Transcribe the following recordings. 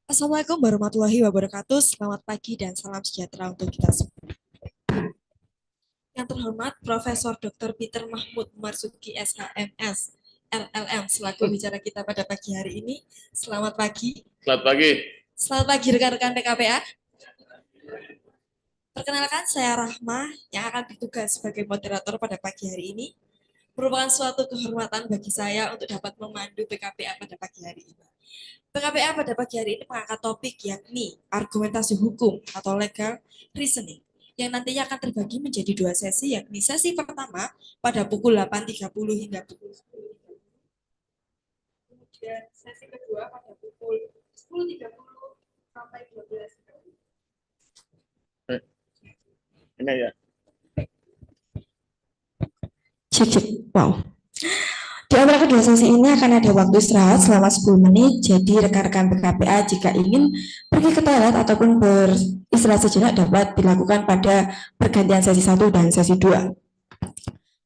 Assalamualaikum warahmatullahi wabarakatuh. Selamat pagi dan salam sejahtera untuk kita semua. Yang terhormat Profesor Dr. Peter Mahmud Marzuki SHMS LLM selaku bicara kita pada pagi hari ini. Selamat pagi. Selamat pagi. Selamat pagi rekan-rekan PKPA. Perkenalkan, saya Rahma yang akan bertugas sebagai moderator pada pagi hari ini. Merupakan suatu kehormatan bagi saya untuk dapat memandu PKPA pada pagi hari ini. PKPA pada pagi hari ini mengangkat topik yakni argumentasi hukum atau legal reasoning yang nantinya akan terbagi menjadi dua sesi, yakni sesi pertama pada pukul 8.30 hingga pukul 10. Kemudian sesi kedua pada pukul 10.30 sampai 12. Ini ya. Cek. Wow. Di antara kedua sesi ini akan ada waktu istirahat selama 10 menit, jadi rekan-rekan PKPA jika ingin pergi ke toilet ataupun beristirahat sejenak dapat dilakukan pada pergantian sesi 1 dan sesi 2.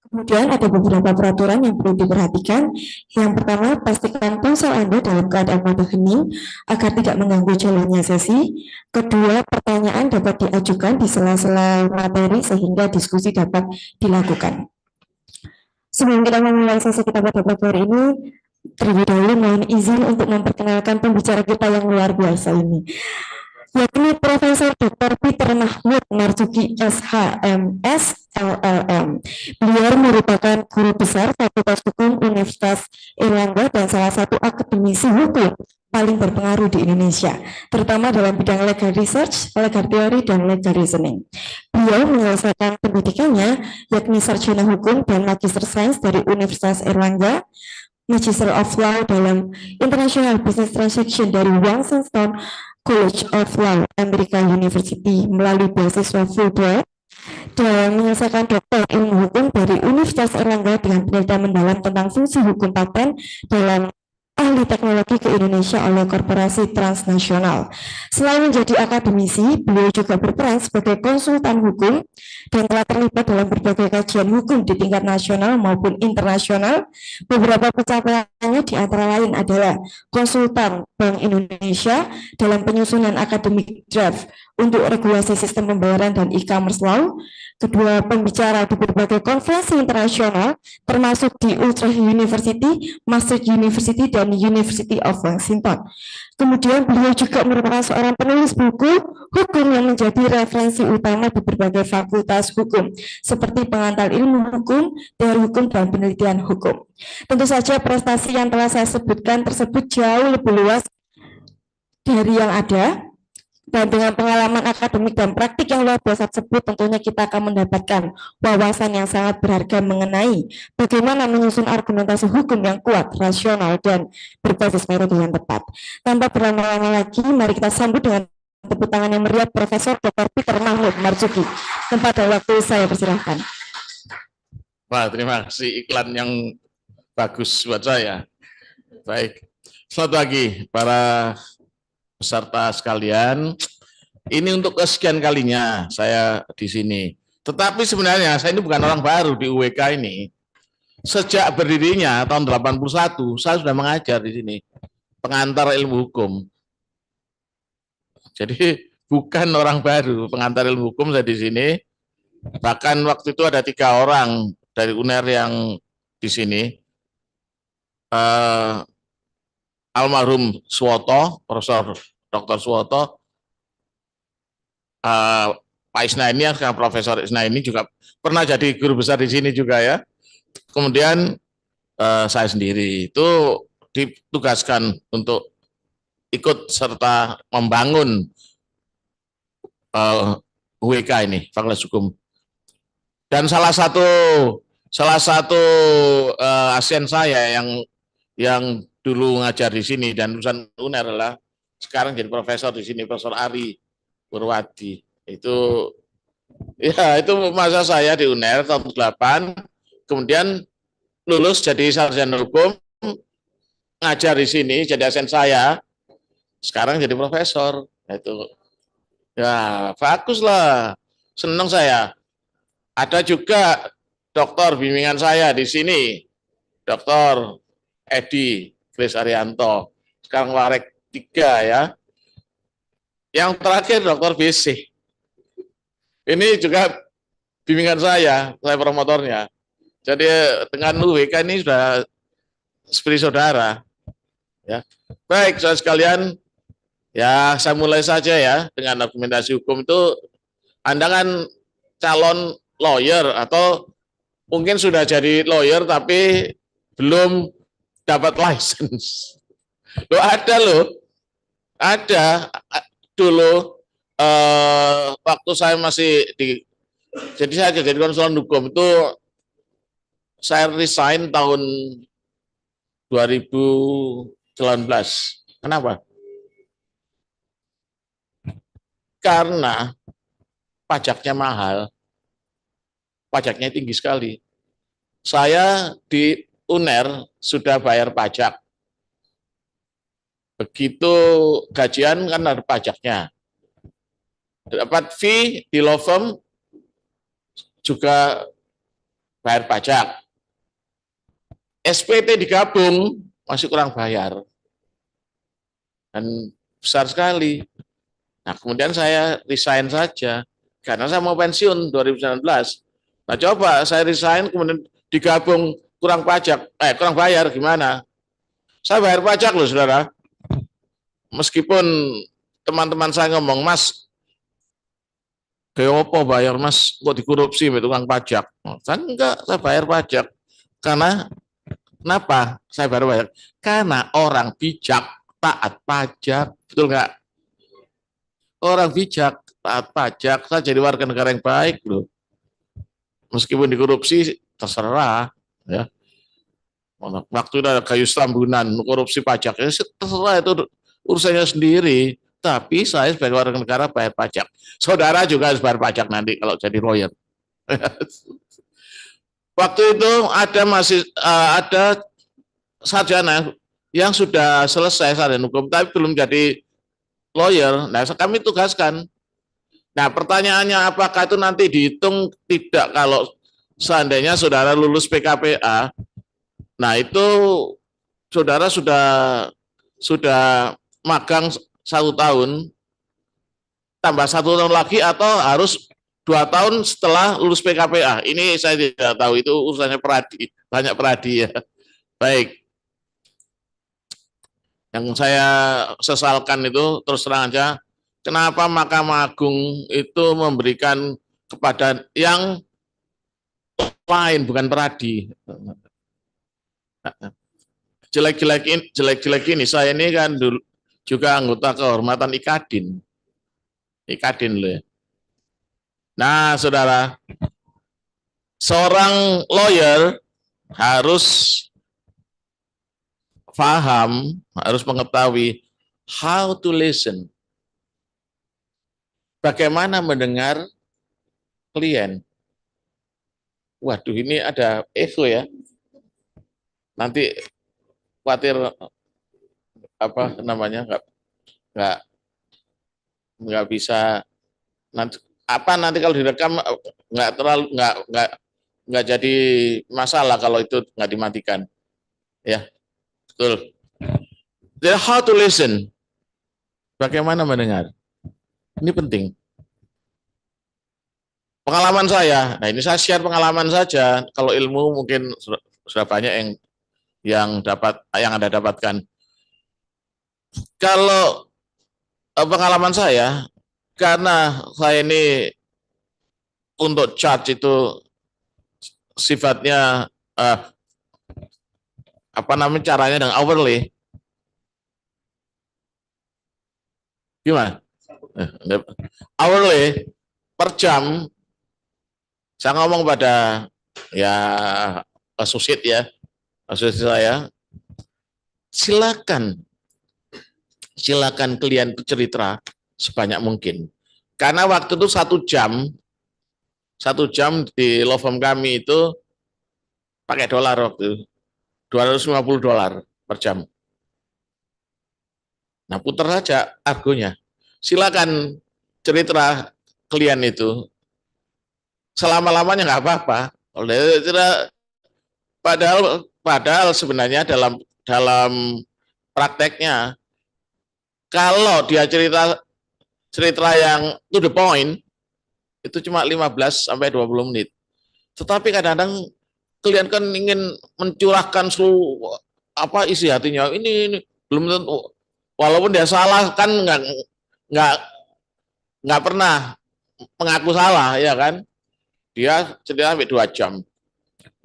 Kemudian ada beberapa peraturan yang perlu diperhatikan. Yang pertama, pastikan ponsel Anda dalam keadaan mode hening agar tidak mengganggu jalannya sesi. Kedua, pertanyaan dapat diajukan di sela-sela materi sehingga diskusi dapat dilakukan. Sebelum kita memulai sesi kita pada pagi hari ini, terlebih dahulu mohon izin untuk memperkenalkan pembicara kita yang luar biasa ini, yakni Profesor Dr. Peter Mahmud Marzuki SHMS LLM. Beliau merupakan guru besar Fakultas Hukum Universitas Airlangga dan salah satu akademisi hukum paling berpengaruh di Indonesia, terutama dalam bidang legal research, legal theory, dan legal reasoning. Beliau menyelesaikan pendidikannya yakni sarjana hukum dan magister sains dari Universitas Airlangga, Magister of Law dalam International Business Transaction dari Washington College of Law, American University melalui beasiswa Fulbright, dan menyelesaikan doktor ilmu hukum dari Universitas Erlangga dengan penelitian mendalam tentang fungsi hukum paten dalam ahli teknologi ke Indonesia oleh korporasi transnasional. Selain menjadi akademisi, beliau juga berperan sebagai konsultan hukum dan telah terlibat dalam berbagai kajian hukum di tingkat nasional maupun internasional. Beberapa pencapaiannya di antara lain adalah konsultan Bank Indonesia dalam penyusunan akademik draft untuk regulasi sistem pembayaran dan e-commerce law. Kedua, pembicara di berbagai konferensi internasional termasuk di Utrecht University, Maastricht University, dan University of Washington. Kemudian beliau juga merupakan seorang penulis buku hukum yang menjadi referensi utama di berbagai fakultas hukum, seperti pengantar ilmu hukum, teori hukum, dan penelitian hukum. Tentu saja prestasi yang telah saya sebutkan tersebut jauh lebih luas dari yang ada, dan dengan pengalaman akademik dan praktik yang luar biasa tersebut, tentunya kita akan mendapatkan wawasan yang sangat berharga mengenai bagaimana menyusun argumentasi hukum yang kuat, rasional, dan berbasis metode yang tepat. Tanpa berlama-lama lagi, mari kita sambut dengan tepuk tangan yang meriah Profesor Dr. Peter Mahmud Marzuki. Tempat dan waktu saya persilahkan. Wah, terima kasih iklan yang bagus buat saya. Baik, selamat pagi para peserta sekalian. Ini untuk kesekian kalinya saya di sini. Tetapi sebenarnya saya ini bukan orang baru di UWK ini. Sejak berdirinya tahun 81 saya sudah mengajar di sini. Pengantar ilmu hukum. Jadi bukan orang baru, pengantar ilmu hukum saya di sini. Bahkan waktu itu ada 3 orang dari UNER yang di sini. Almarhum Suwoto, Profesor Dr. Suwoto, Pak Isna ini yang sekarang Profesor Isna ini juga pernah jadi guru besar di sini juga ya. Kemudian saya sendiri itu ditugaskan untuk ikut serta membangun UWK ini, Fakultas Hukum. Dan salah satu asisten saya yang dulu ngajar di sini dan lulusan UNER adalah sekarang jadi profesor di sini, Profesor Ari Purwadi. Itu masa saya di UNER tahun 8, kemudian lulus jadi sarjana hukum, ngajar di sini jadi asisten saya, sekarang jadi profesor. Itu ya bagus lah, senang saya. Ada juga doktor bimbingan saya di sini, Doktor Edi Kris Arianto, sekarang Warek 3 ya. Yang terakhir Dr. BC. Ini juga bimbingan saya promotornya. Jadi dengan UWK ini sudah seperti saudara. Ya. Baik, saudara sekalian, ya saya mulai saja ya dengan argumentasi hukum itu. Anda kan calon lawyer atau mungkin sudah jadi lawyer tapi belum dapat license. Loh ada loh, ada dulu waktu saya masih jadi saya jadi konsultan hukum itu saya resign tahun 2019. Kenapa? Karena pajaknya mahal, pajaknya tinggi sekali. Saya di UNER sudah bayar pajak. Begitu gajian kan ada pajaknya. Dapat fee di law firm juga bayar pajak. SPT digabung masih kurang bayar. Dan besar sekali. Nah, kemudian saya resign saja karena saya mau pensiun 2019. Nah, coba saya resign kemudian digabung kurang pajak, kurang bayar gimana? Saya bayar pajak loh, Saudara. Meskipun teman-teman saya ngomong, Mas, kayak apa bayar Mas, kok dikorupsi tukang pajak? Saya enggak, saya bayar pajak. Karena kenapa saya bayar pajak? Karena orang bijak taat pajak, betul enggak? Orang bijak taat pajak, saya jadi warga negara yang baik loh. Meskipun dikorupsi terserah, ya. Waktu itu ada Gayus Tambunan, korupsi pajak, ya terserah itu urusannya sendiri. Tapi saya sebagai warga negara bayar pajak. Saudara juga harus bayar pajak nanti kalau jadi lawyer. Waktu itu ada sarjana yang sudah selesai sarjana hukum tapi belum jadi lawyer. Nah, kami tugaskan. Nah, pertanyaannya apakah itu nanti dihitung tidak kalau seandainya saudara lulus PKPA? Nah, itu saudara sudah magang 1 tahun, tambah 1 tahun lagi atau harus 2 tahun setelah lulus PKPA. Ini saya tidak tahu, itu urusannya peradi, banyak peradi ya. Baik. Yang saya sesalkan itu terus terang aja, kenapa Mahkamah Agung itu memberikan kepada yang lain bukan peradi. Jelek-jelek ini saya ini kan dulu juga anggota kehormatan IKADIN. IKADIN loh ya. Nah, Saudara, seorang lawyer harus paham, harus mengetahui how to listen. Bagaimana mendengar klien. Waduh, ini ada echo ya. Nanti khawatir apa namanya nggak bisa nanti kalau direkam nggak jadi masalah kalau itu nggak dimatikan ya. Betul. Jadi how to listen, bagaimana mendengar, ini penting. Pengalaman saya, nah ini saya share pengalaman saja. Kalau ilmu mungkin sudah banyak yang Anda dapatkan. Kalau pengalaman saya, karena saya ini untuk charge itu sifatnya caranya dengan hourly. Gimana? Hourly per jam. Saya ngomong pada ya associate saya, silakan klien itu cerita sebanyak mungkin. Karena waktu itu 1 jam di law firm kami itu pakai dolar waktu itu, $250 per jam. Nah, putar saja argonya. Silakan cerita klien itu. Selama-lamanya nggak apa-apa. Padahal sebenarnya dalam prakteknya, kalau dia cerita cerita yang to the point itu cuma 15 sampai 20 menit. Tetapi kadang-kadang kalian kan ingin mencurahkan seluruh apa isi hatinya. Ini belum tentu. Walaupun dia salah kan nggak nggak pernah mengaku salah ya kan. Dia cerita sampai 2 jam.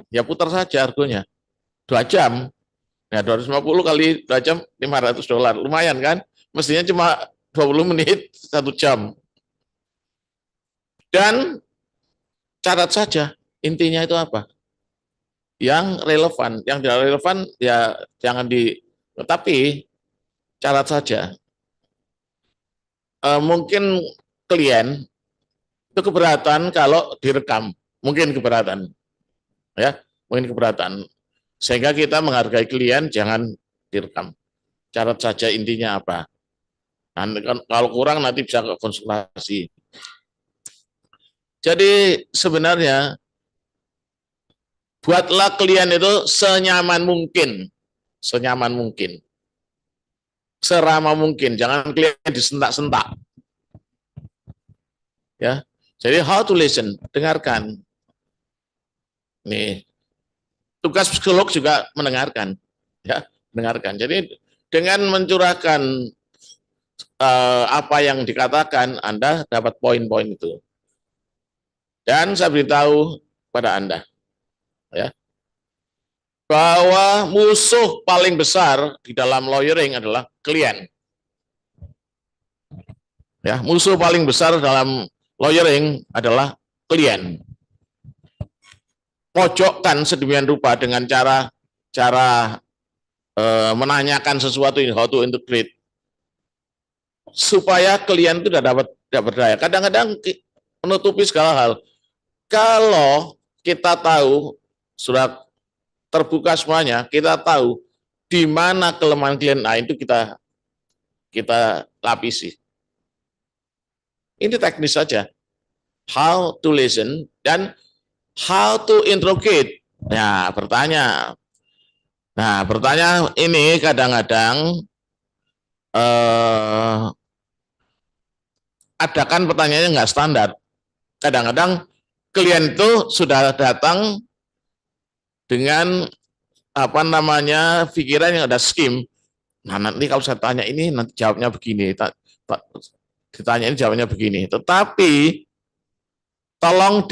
Ya putar saja argonya. 2 jam. Nah, 250 kali 2 jam $500. Lumayan kan? Mestinya cuma 20 menit 1 jam. Dan catat saja intinya itu apa? Yang relevan, yang tidak relevan ya jangan di. Tapi catat saja. Mungkin klien itu keberatan kalau direkam, mungkin keberatan, ya, mungkin keberatan. Sehingga kita menghargai klien jangan direkam. Catat saja intinya apa. Nanti kalau kurang nanti bisa ke konsultasi. Jadi sebenarnya buatlah klien itu senyaman mungkin, seramah mungkin. Jangan klien disentak-sentak. Ya, jadi how to listen, dengarkan. Nih, tugas psikolog juga mendengarkan, ya, dengarkan. Jadi dengan mencurahkan apa yang dikatakan, Anda dapat poin-poin itu. Dan saya beritahu pada Anda, ya, bahwa musuh paling besar di dalam lawyering adalah klien. Ya, musuh paling besar dalam lawyering adalah klien. Pojokkan sedemikian rupa dengan cara menanyakan sesuatu how to integrate supaya klien itu tidak berdaya. Kadang-kadang menutupi segala hal. Kalau kita tahu, sudah terbuka semuanya, kita tahu di mana kelemahan klien, nah itu kita lapisi. Ini teknis saja. How to listen dan how to interrogate. Nah, bertanya. Nah, bertanya ini kadang-kadang ada kan pertanyaannya nggak standar. Kadang-kadang klien itu sudah datang dengan apa namanya pikiran yang ada skim. Nah, nanti kalau saya tanya ini nanti jawabnya begini, ditanya ini jawabnya begini. Tetapi tolong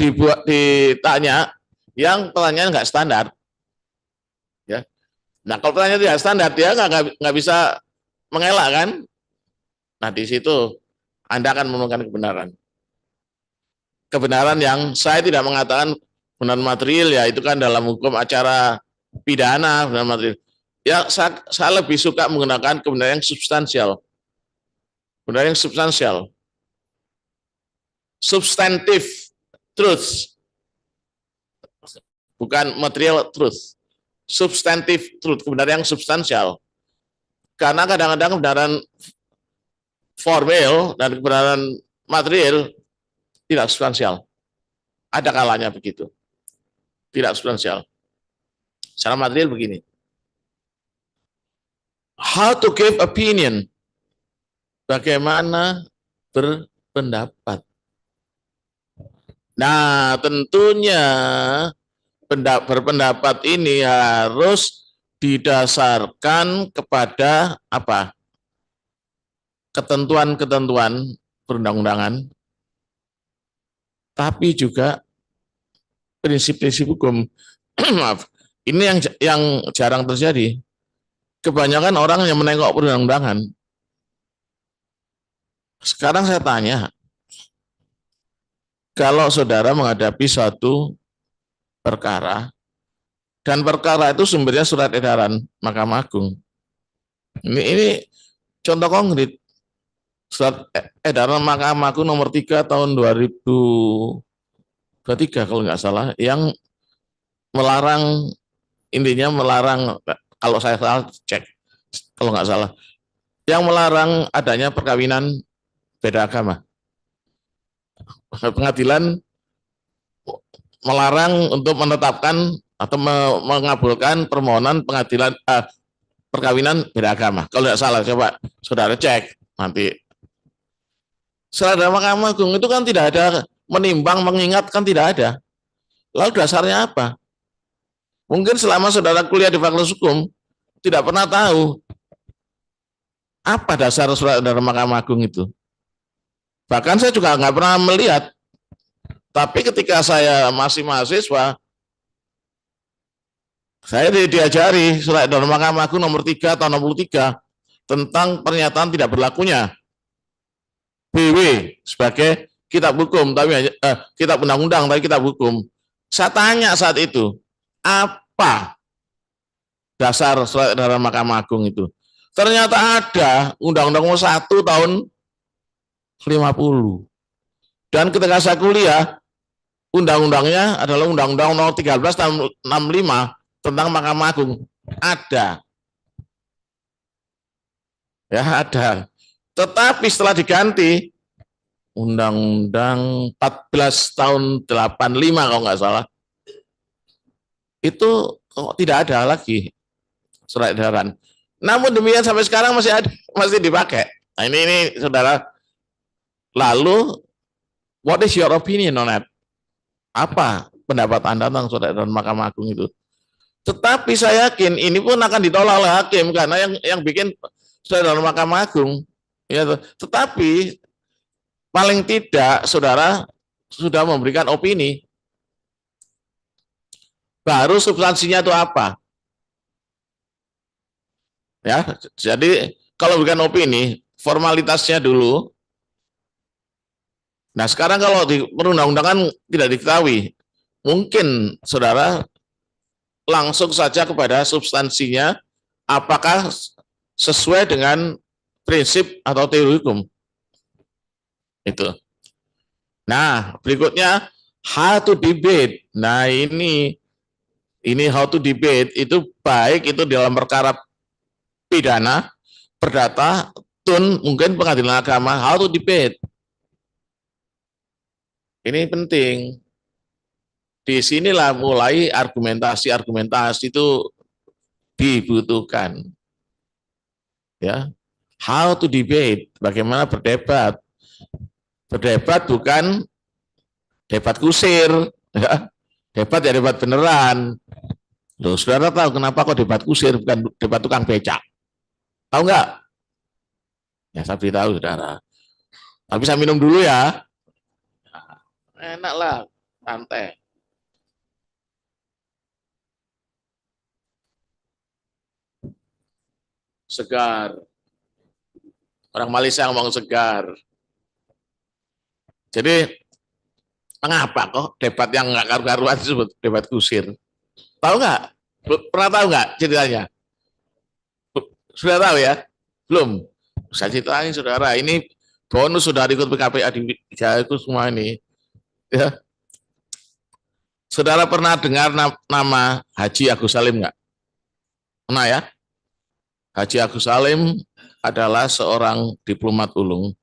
ditanya yang pertanyaan nggak standar. Ya. Nah, kalau pertanyaan tidak standar dia nggak bisa mengelak kan. Nah, di situ Anda akan menemukan kebenaran. Kebenaran yang saya tidak mengatakan kebenaran material, ya itu kan dalam hukum acara pidana kebenaran material. Ya saya lebih suka menggunakan kebenaran yang substansial. Kebenaran yang substansial. Substantive truth. Bukan material truth. Substantive truth, kebenaran yang substansial. Karena kadang-kadang kebenaran formal dan kebenaran material tidak substansial. Ada kalanya begitu. Tidak substansial. Secara material begini. How to give opinion. Bagaimana berpendapat. Nah, tentunya berpendapat ini harus didasarkan kepada apa? Ketentuan-ketentuan perundang-undangan, tapi juga prinsip-prinsip hukum. Maaf, ini yang jarang terjadi. Kebanyakan orang yang menengok perundang-undangan. Sekarang saya tanya, kalau saudara menghadapi suatu perkara, dan perkara itu sumbernya surat edaran Mahkamah Agung. Ini contoh konkret. Surat edaran Mahkamah Agung nomor 3 tahun 2023 kalau nggak salah, yang melarang, intinya melarang, kalau saya salah cek, kalau nggak salah, yang melarang adanya perkawinan beda agama. Pengadilan melarang untuk menetapkan atau mengabulkan permohonan pengadilan perkawinan beda agama. Kalau tidak salah, coba saudara cek nanti. Setelah ada Mahkamah Agung itu kan tidak ada menimbang, mengingat, kan tidak ada. Lalu dasarnya apa? Mungkin selama saudara kuliah di Fakultas Hukum tidak pernah tahu apa dasar surat edaran Mahkamah Agung itu. Bahkan saya juga nggak pernah melihat. Tapi ketika saya masih mahasiswa, saya diajari surat edaran Mahkamah Agung nomor 3 tahun 63 tentang pernyataan tidak berlakunya BW sebagai kitab hukum, tapi kitab undang-undang, tapi kitab hukum. Saya tanya saat itu, apa dasar surat edaran Mahkamah Agung itu? Ternyata ada Undang-Undang Nomor 1 tahun 50. Dan ketika saya kuliah, undang-undangnya adalah Undang-Undang Nomor 13 tahun 65 tentang Mahkamah Agung. Ada. Ya, ada. Tetapi setelah diganti Undang-Undang 14 tahun 85 kalau nggak salah, itu tidak ada lagi surat edaran. Namun demikian sampai sekarang masih ada, masih dipakai. Nah ini saudara. Lalu, what is your opinion on that? Apa pendapat Anda tentang surat edaran Mahkamah Agung itu? Tetapi saya yakin ini pun akan ditolak oleh hakim karena yang bikin surat edaran Mahkamah Agung. Ya, tetapi paling tidak saudara sudah memberikan opini. Baru substansinya itu apa? Ya, jadi kalau berikan opini, formalitasnya dulu. Nah, sekarang kalau di perundang-undangan tidak diketahui, mungkin saudara langsung saja kepada substansinya, apakah sesuai dengan prinsip atau teori hukum. Itu. Nah, berikutnya how to debate. Nah, ini how to debate itu baik itu dalam perkara pidana, perdata, tun, mungkin pengadilan agama, how to debate. Ini penting. Di sinilah mulai argumentasi itu dibutuhkan. Ya, how to debate, bagaimana berdebat. Berdebat bukan debat kusir, ya. Debat ya debat beneran. Loh, saudara tahu kenapa kok debat kusir bukan debat tukang becak? Tahu nggak? Ya, saya beritahu saudara. Tapi saya minum dulu ya. Enak lah, santai. Segar. Orang Malaysia ngomong segar. Jadi, mengapa kok debat yang nggak karu-karuan disebut debat kusir? Tahu nggak? Pernah tahu nggak ceritanya? Sudah tahu ya? Belum? Saya ceritain saudara, ini bonus sudah ikut PKPA di itu semua ini. Ya. Saudara pernah dengar nama Haji Agus Salim nggak? Pernah ya? Haji Agus Salim adalah seorang diplomat ulung.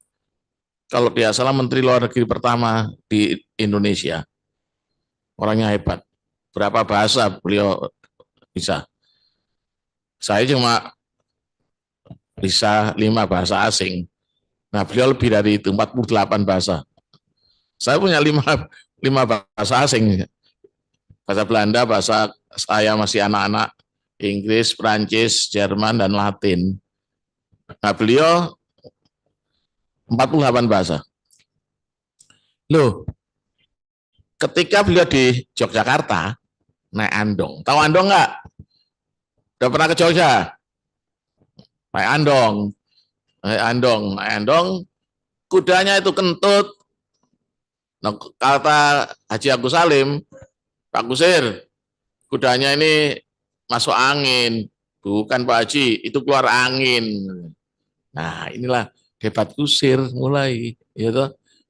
Kalau dia salah Menteri Luar Negeri pertama di Indonesia. Orangnya hebat. Berapa bahasa beliau bisa? Saya cuma bisa 5 bahasa asing. Nah, beliau lebih dari itu, 48 bahasa. Saya punya 5 bahasa asing. Bahasa Belanda, bahasa saya masih anak-anak, Inggris, Prancis, Jerman, dan Latin. Nah, beliau 48 bahasa. Loh, ketika beliau di Yogyakarta, naik andong. Tahu andong nggak? Udah pernah ke Jogja? Naik andong. Naik andong. Kudanya itu kentut. Nah, kata Haji Agus Salim, Pak Kusir, kudanya ini masuk angin. Bukan Pak Haji, itu keluar angin. Nah, inilah debat kusir mulai. Ya,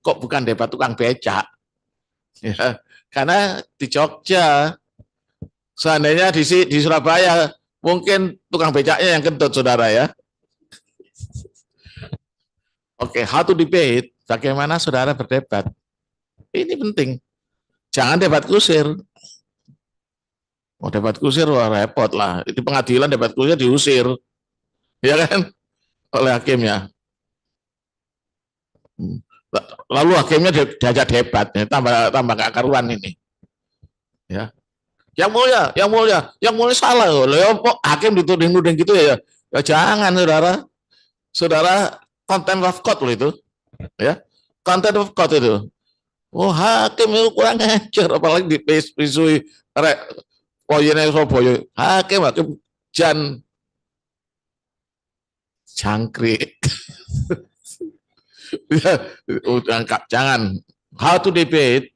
kok bukan debat tukang becak? Ya, karena di Jogja, seandainya di Surabaya, mungkin tukang becaknya yang kentut, saudara ya. Oke, how to debate, bagaimana saudara berdebat. Ini penting. Jangan debat kusir. Oh, debat kusir, wah repot lah. Itu pengadilan debat kusir diusir. Ya kan? Oleh hakim ya. Lalu hakimnya diajak debat, ya, tambah gak karuan ini. Ya, yang mulia salah loh. Hakim dituding-tuding gitu ya. Ya jangan saudara contempt of court loh itu, ya contempt of court itu. Oh hakim itu kurang ajar, apalagi di pisui poyene Surabaya. Hakim jan jangkrik. Udah jangan. How to debate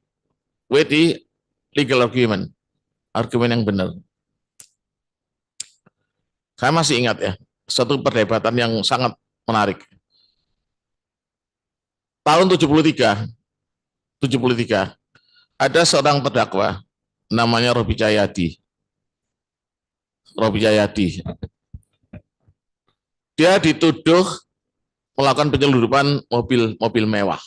with the legal argument, argumen yang benar. Saya masih ingat ya, satu perdebatan yang sangat menarik. Tahun 73 ada seorang terdakwa namanya Robi Cahyadi. Dia dituduh melakukan penyelundupan mobil mewah.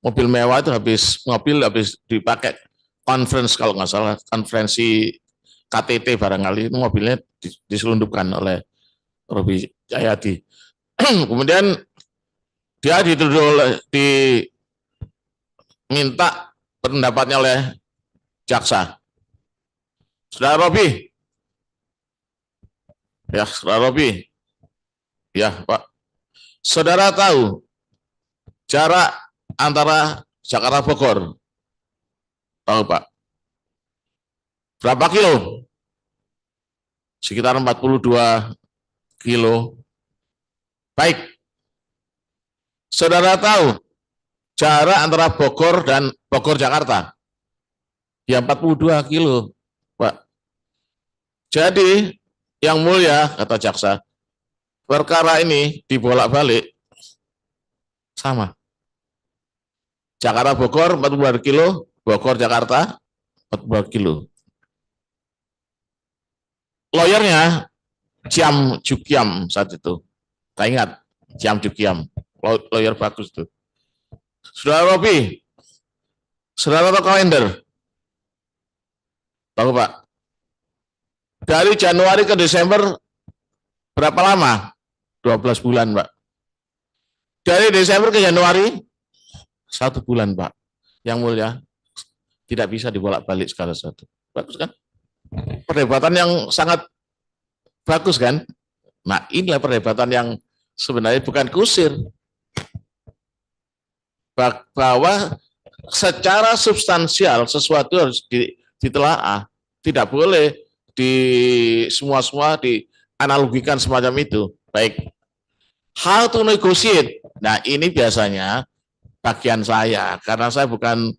Mobil mewah itu habis dipakai conference, kalau nggak salah konferensi KTT barangkali, itu mobilnya diselundupkan oleh Robi Cahyadi. Kemudian dia diminta pendapatnya oleh jaksa. Saudara Robi, ya Pak, saudara tahu jarak antara Jakarta Bogor, tahu Pak, berapa kilo? Sekitar 42 kilo. Baik, saudara tahu jarak antara Bogor dan Bogor Jakarta? Ya 42 kilo, Pak. Jadi, yang mulia, kata jaksa, perkara ini dibolak-balik sama. Jakarta Bogor 42 kilo, Bogor Jakarta 42 kilo. Lawyernya Ciam Jukiam saat itu. Saya ingat, Ciam Jukiam. Lawyer bagus tuh. Saudara Robi, saudara tahu kalender? Tahu Pak? Dari Januari ke Desember berapa lama? 12 bulan Pak. Dari Desember ke Januari 1 bulan Pak. Yang mulia, tidak bisa dibolak-balik sekali satu. Bagus kan? Perdebatan yang sangat bagus kan? Nah inilah perdebatan yang sebenarnya bukan kusir. Bahwa secara substansial sesuatu harus ditelaah. Tidak boleh semua dianalogikan semacam itu. Baik. How to negotiate. Nah ini biasanya bagian saya. Karena saya bukan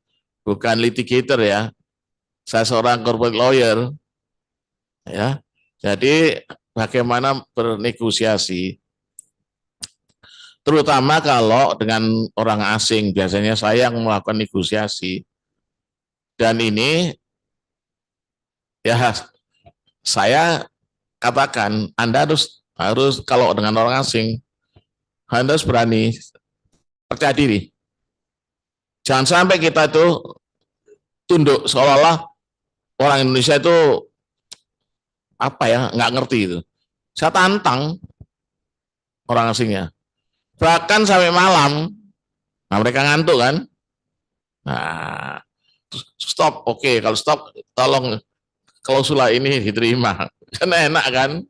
litigator ya. Saya seorang corporate lawyer. Ya, jadi bagaimana bernegosiasi, terutama kalau dengan orang asing, biasanya saya yang melakukan negosiasi. Dan ini, ya saya katakan, Anda harus kalau dengan orang asing, Anda harus berani percaya diri. Jangan sampai kita itu tunduk seolah-olah orang Indonesia itu apa ya, nggak ngerti itu. Saya tantang orang asingnya. Bahkan sampai malam, nah mereka ngantuk kan. Nah, stop, oke, kalau stop, tolong klausula ini diterima. Kan enak kan?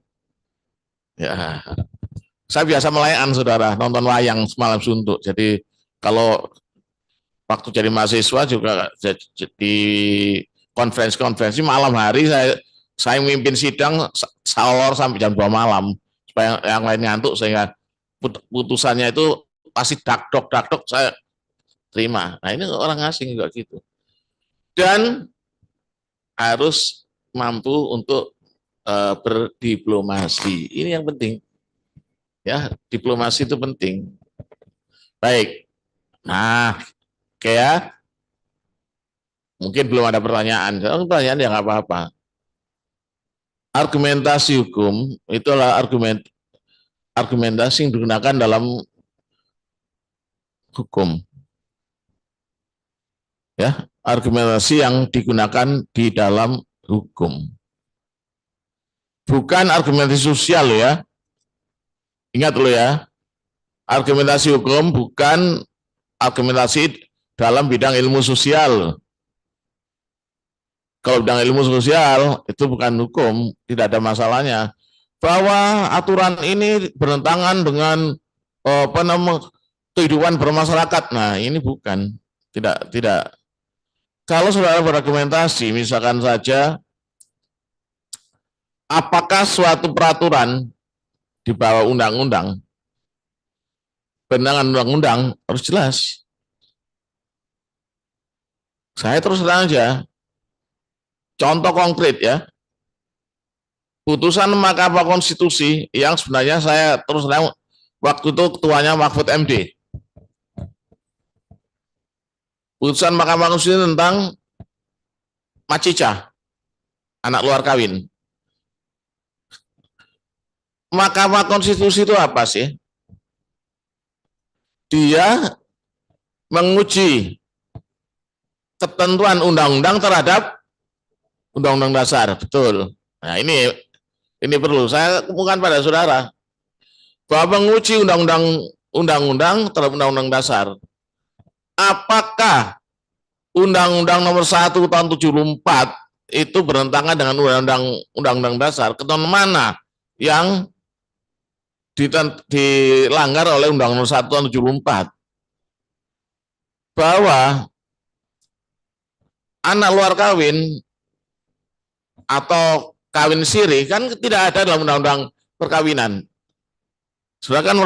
Ya, saya biasa melayan saudara, nonton wayang semalam suntuk. Jadi kalau waktu jadi mahasiswa juga di konferensi malam hari saya memimpin sidang salor sampai jam 2 malam supaya yang lain ngantuk, sehingga putusannya itu pasti dakdok saya terima. Nah ini orang asing juga gitu. Dan harus mampu untuk berdiplomasi. Ini yang penting. Ya, diplomasi itu penting. Baik. Nah, kayak mungkin belum ada pertanyaan. Kalau pertanyaan ya nggak apa-apa. Argumentasi hukum itulah argumentasi yang digunakan dalam hukum. Ya, argumentasi yang digunakan di dalam hukum. Bukan argumentasi sosial ya. Ingat lo ya. argumentasi hukum bukan argumentasi dalam bidang ilmu sosial. Kalau bidang ilmu sosial itu bukan hukum, tidak ada masalahnya. Bahwa aturan ini bertentangan dengan kehidupan bermasyarakat. Nah, ini bukan, tidak. Kalau saudara berargumentasi, misalkan saja, apakah suatu peraturan di bawah undang-undang, benangan undang-undang harus jelas. Saya terus terang aja, contoh konkret ya, putusan Mahkamah Konstitusi yang sebenarnya saya terus terang waktu itu ketuanya Mahfud MD. Putusan Mahkamah Konstitusi tentang macica, anak luar kawin. Mahkamah Konstitusi itu apa sih? Dia menguji ketentuan undang-undang terhadap undang-undang dasar, betul. Nah, ini perlu saya kemukakan pada saudara bahwa menguji undang-undang terhadap undang-undang dasar. Apakah Undang-Undang Nomor 1 Tahun 74 itu bertentangan dengan undang-undang dasar? Ketentuan mana yang dilanggar oleh Undang-Undang Nomor 1 Tahun 74? Bahwa anak luar kawin atau kawin siri kan tidak ada dalam undang-undang perkawinan. Sudah kan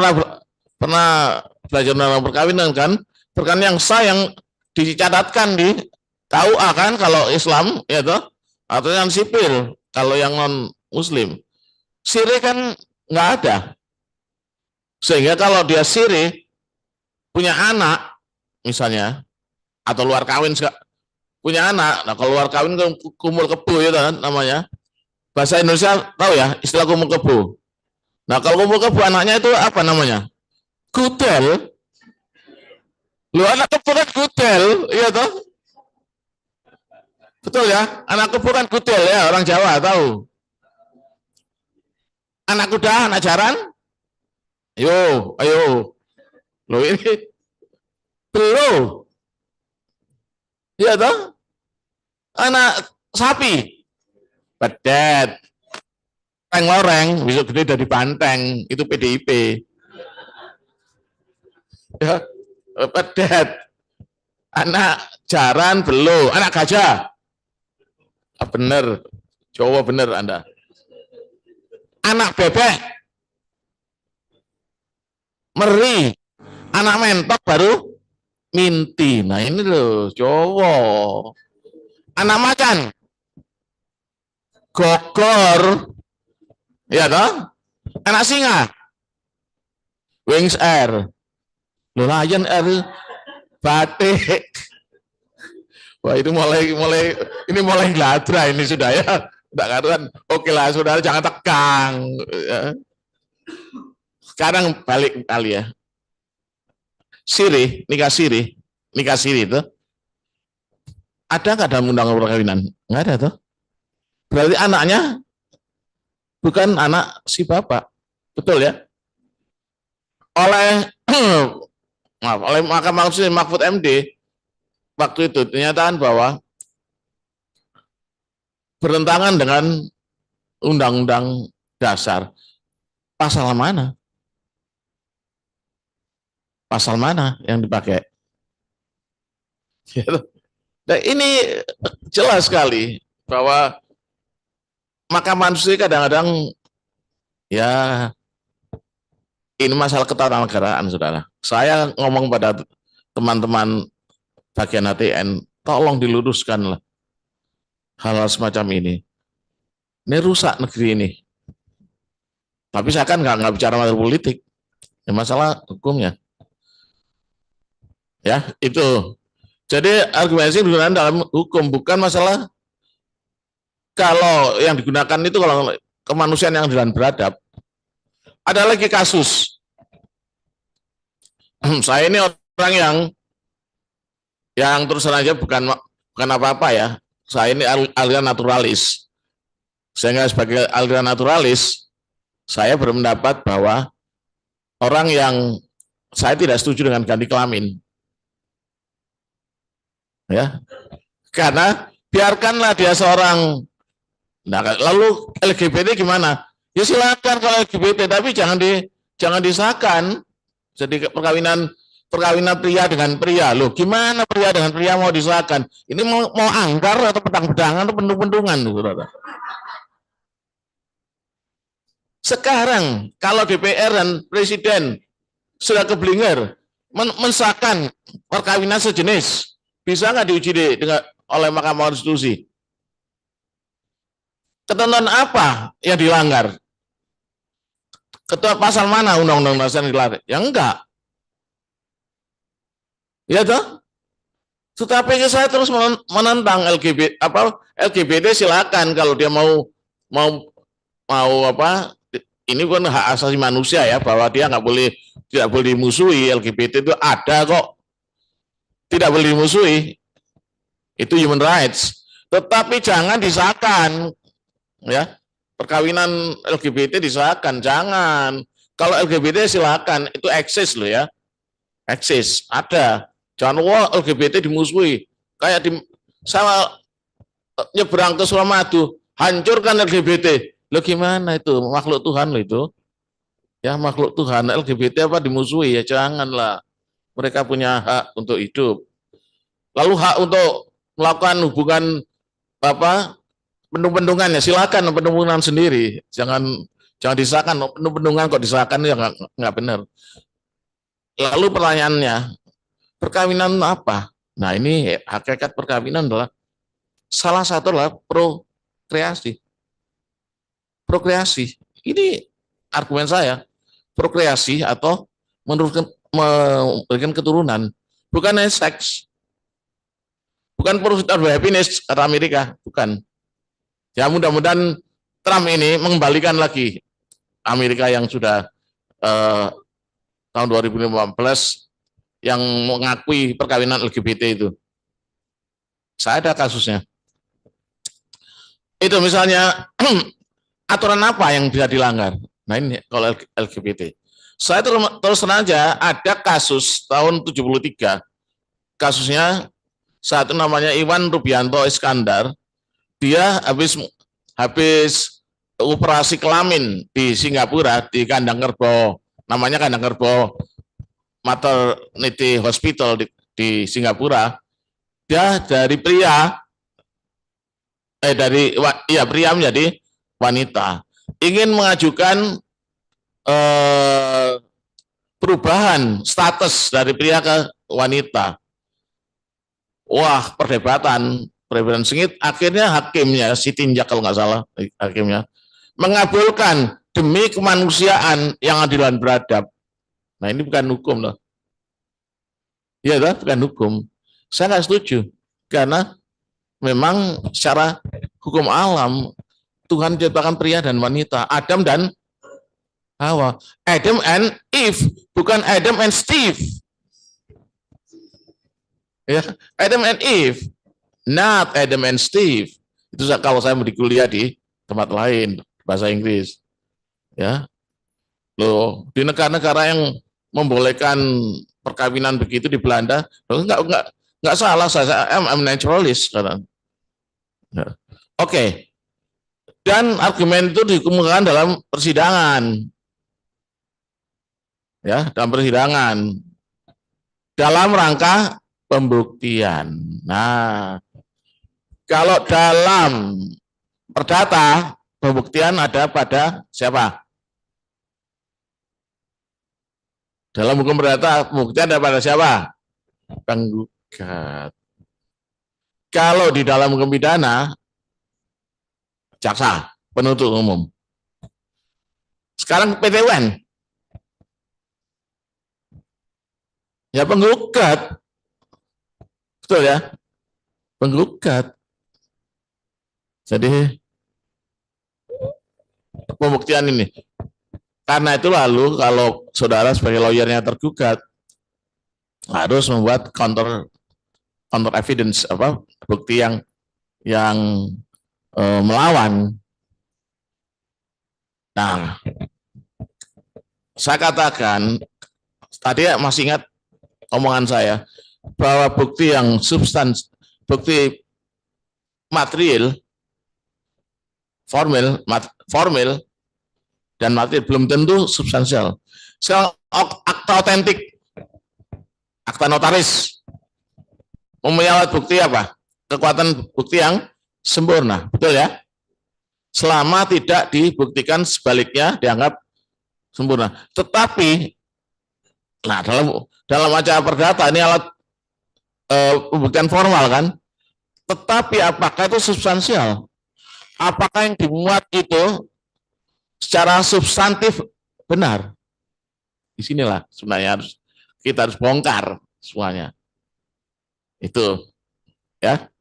pernah belajar undang-undang perkawinan kan? Perkawinan yang sah yang dicatatkan di KUA kan kalau Islam ya toh, atau yang sipil kalau yang non Muslim. Siri kan nggak ada. Sehingga kalau dia siri punya anak misalnya atau luar kawin punya anak, nah kalau luar kawin kumul kebo ya kan namanya. Bahasa Indonesia tahu ya istilah kumul kebo. Nah kalau kumul kebo anaknya itu apa namanya? Gudel. Lu anak kebo kan gudel, iya toh? Betul ya, anak kebo kan gudel ya, orang Jawa tahu. Anak kuda, anak jaran, ayo. Lo ini belum, iya toh? Anak sapi, pedet, loreng, besok gede dari banteng, itu PDIP. Ya, pedet, anak jaran belum, anak gajah, bener, Jawa bener Anda. Anak bebek, meri, anak mentok baru minti. Nah ini loh Jawa. Anak macan, gogor, ya toh. Anak singa, wings air, lion air, batik. Wah itu mulai gladra ini sudah ya. Tidak karuan. Oke lah saudara jangan tegang. Sekarang balik kali ya. Nikah siri itu ada nggak dalam undang-undang perkawinan? Nggak ada tuh. Berarti anaknya bukan anak si bapak, betul ya? Oleh Mahkamah Konstitusi Mahfud MD waktu itu dinyatakan bahwa bertentangan dengan undang-undang dasar. Pasal mana? Pasal mana yang dipakai? Nah, ini jelas sekali bahwa Mahkamah Konstitusi kadang-kadang ya ini masalah ketatanegaraan, saudara. Saya ngomong pada teman-teman bagian HTN, tolong diluruskan lah hal-hal semacam ini. Ini rusak negeri ini. Tapi saya kan nggak bicara masalah politik, ya masalah hukumnya. Ya itu. Jadi argumentasi digunakan dalam hukum bukan masalah kalau yang digunakan itu kalau kemanusiaan yang dengan beradab. Ada lagi kasus. Saya ini orang yang terus saja bukan apa-apa ya. Saya ini aliran naturalis. Sehingga sebagai aliran naturalis, saya berpendapat bahwa orang yang saya tidak setuju dengan ganti kelamin. Ya. Karena biarkanlah dia seorang. Nah, lalu LGBT gimana? Ya silakan kalau LGBT, tapi jangan disahkan. Jadi perkawinan pria dengan pria. Loh, gimana pria dengan pria mau disahkan? Ini mau angkar atau pedang-pedangan atau pendung-pendungan, Saudara. Sekarang kalau DPR dan Presiden sudah keblinger mensahkan perkawinan sejenis, bisa nggak diuji oleh Mahkamah Konstitusi? Ketentuan apa yang dilanggar? Ketua pasal mana undang-undang dasar yang dilanggar? Ya enggak. Ya toh? Tetapi saya terus menentang LGBT silakan kalau dia mau apa, ini kan hak asasi manusia ya, bahwa dia tidak boleh dimusuhi. LGBT itu ada kok, tidak boleh dimusuhi, itu human rights. Tetapi jangan disahkan, ya, perkawinan LGBT disahkan, jangan. Kalau LGBT silakan, itu eksis loh ya, eksis ada. Jangan LGBT dimusuhi, kayak sama nyebrang ke Suramadu, hancurkan LGBT. Lo gimana itu, makhluk Tuhan lo itu, ya makhluk Tuhan. LGBT apa dimusuhi, ya janganlah. Mereka punya hak untuk hidup. Lalu hak untuk melakukan hubungan apa, pendung-pendungan, ya silakan pendung-pendungan sendiri, jangan disahkan. Pendung-pendungan kok disahkan, ya nggak benar. Lalu pertanyaannya, perkawinan apa? Nah, ini hakikat perkawinan adalah salah satu adalah prokreasi. Prokreasi. Ini argumen saya. Prokreasi atau memberikan keturunan, bukan seks. Bukan pursuit of happiness kata Amerika, bukan. Ya mudah-mudahan Trump ini mengembalikan lagi Amerika yang sudah tahun 2015 yang mengakui perkawinan LGBT itu. Saya ada kasusnya. Itu misalnya aturan apa yang bisa dilanggar? Nah ini kalau LGBT. Saya terus terang aja, ada kasus tahun 73. Kasusnya satu namanya Iwan Rubianto Iskandar. Dia habis operasi kelamin di Singapura, di Kandang Kerbau. Namanya Kandang Kerbau Maternity Hospital di Singapura. Dia dari pria pria menjadi wanita, ingin mengajukan perubahan status dari pria ke wanita. Wah, perdebatan sengit. Akhirnya hakimnya, si Tinjak kalau nggak salah, hakimnya mengabulkan demi kemanusiaan yang adil dan beradab. Nah ini bukan hukum loh. Ya, bukan hukum. Saya nggak setuju karena memang secara hukum alam Tuhan ciptakan pria dan wanita, Adam dan Hawa. Adam and Eve, bukan Adam and Steve. Ya, Adam and Eve, not Adam and Steve. Itu kalau saya mau di kuliah di tempat lain bahasa Inggris. Ya. Loh, di negara-negara yang membolehkan perkawinan begitu di Belanda, loh, enggak salah, saya I'm naturalist karena. Ya. Oke. Dan argumen itu dikemukakan dalam persidangan. Ya, dalam persidangan. Dalam rangka pembuktian. Nah, kalau dalam perdata, pembuktian ada pada siapa? Dalam hukum perdata, pembuktian ada pada siapa? Penggugat. Kalau di dalam hukum pidana, jaksa, penuntut umum. Sekarang PT UN, ya penggugat. Betul ya? Penggugat. Jadi pembuktian ini. Karena itu lalu kalau saudara sebagai lawyernya tergugat harus membuat counter evidence, apa, bukti yang melawan. Nah, saya katakan tadi masih ingat omongan saya bahwa bukti yang bukti material, formil dan material belum tentu substansial. Sekarang akta otentik, akta notaris mempunyai alat bukti apa? Kekuatan bukti yang sempurna, betul ya? Selama tidak dibuktikan sebaliknya dianggap sempurna. Tetapi, nah dalam acara perdata ini alat pembuktian formal kan. Tetapi apakah itu substansial? Apakah yang dimuat itu secara substantif benar? Disinilah sebenarnya kita harus bongkar semuanya. Itu ya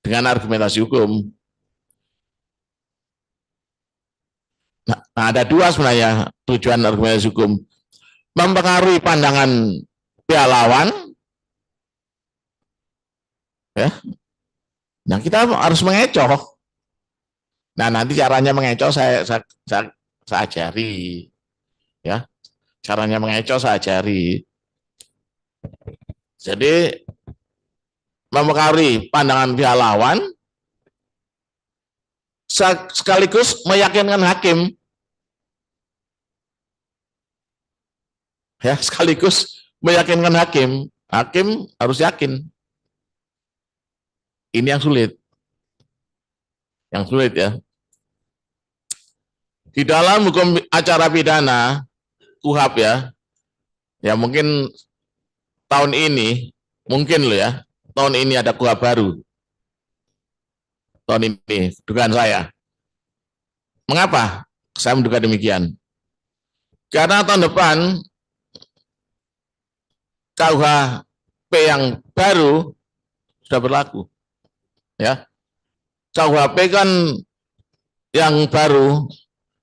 dengan argumentasi hukum. Nah, ada dua sebenarnya tujuan argumentasi hukum. Mempengaruhi pandangan pihak lawan, ya. Nah, kita harus mengecoh. Nah, nanti caranya mengecoh saya ajari, ya. Caranya mengecoh saya ajari. Jadi mempengaruhi pandangan pihak lawan, sekaligus meyakinkan hakim, ya, sekaligus meyakinkan hakim. Hakim harus yakin. Ini yang sulit ya. Di dalam hukum acara pidana KUHP ya mungkin tahun ini, mungkin loh ya, tahun ini ada KUHP baru. Tahun ini, dugaan saya. Mengapa saya menduga demikian? Karena tahun depan KUHP yang baru sudah berlaku. Ya, KUHP kan yang baru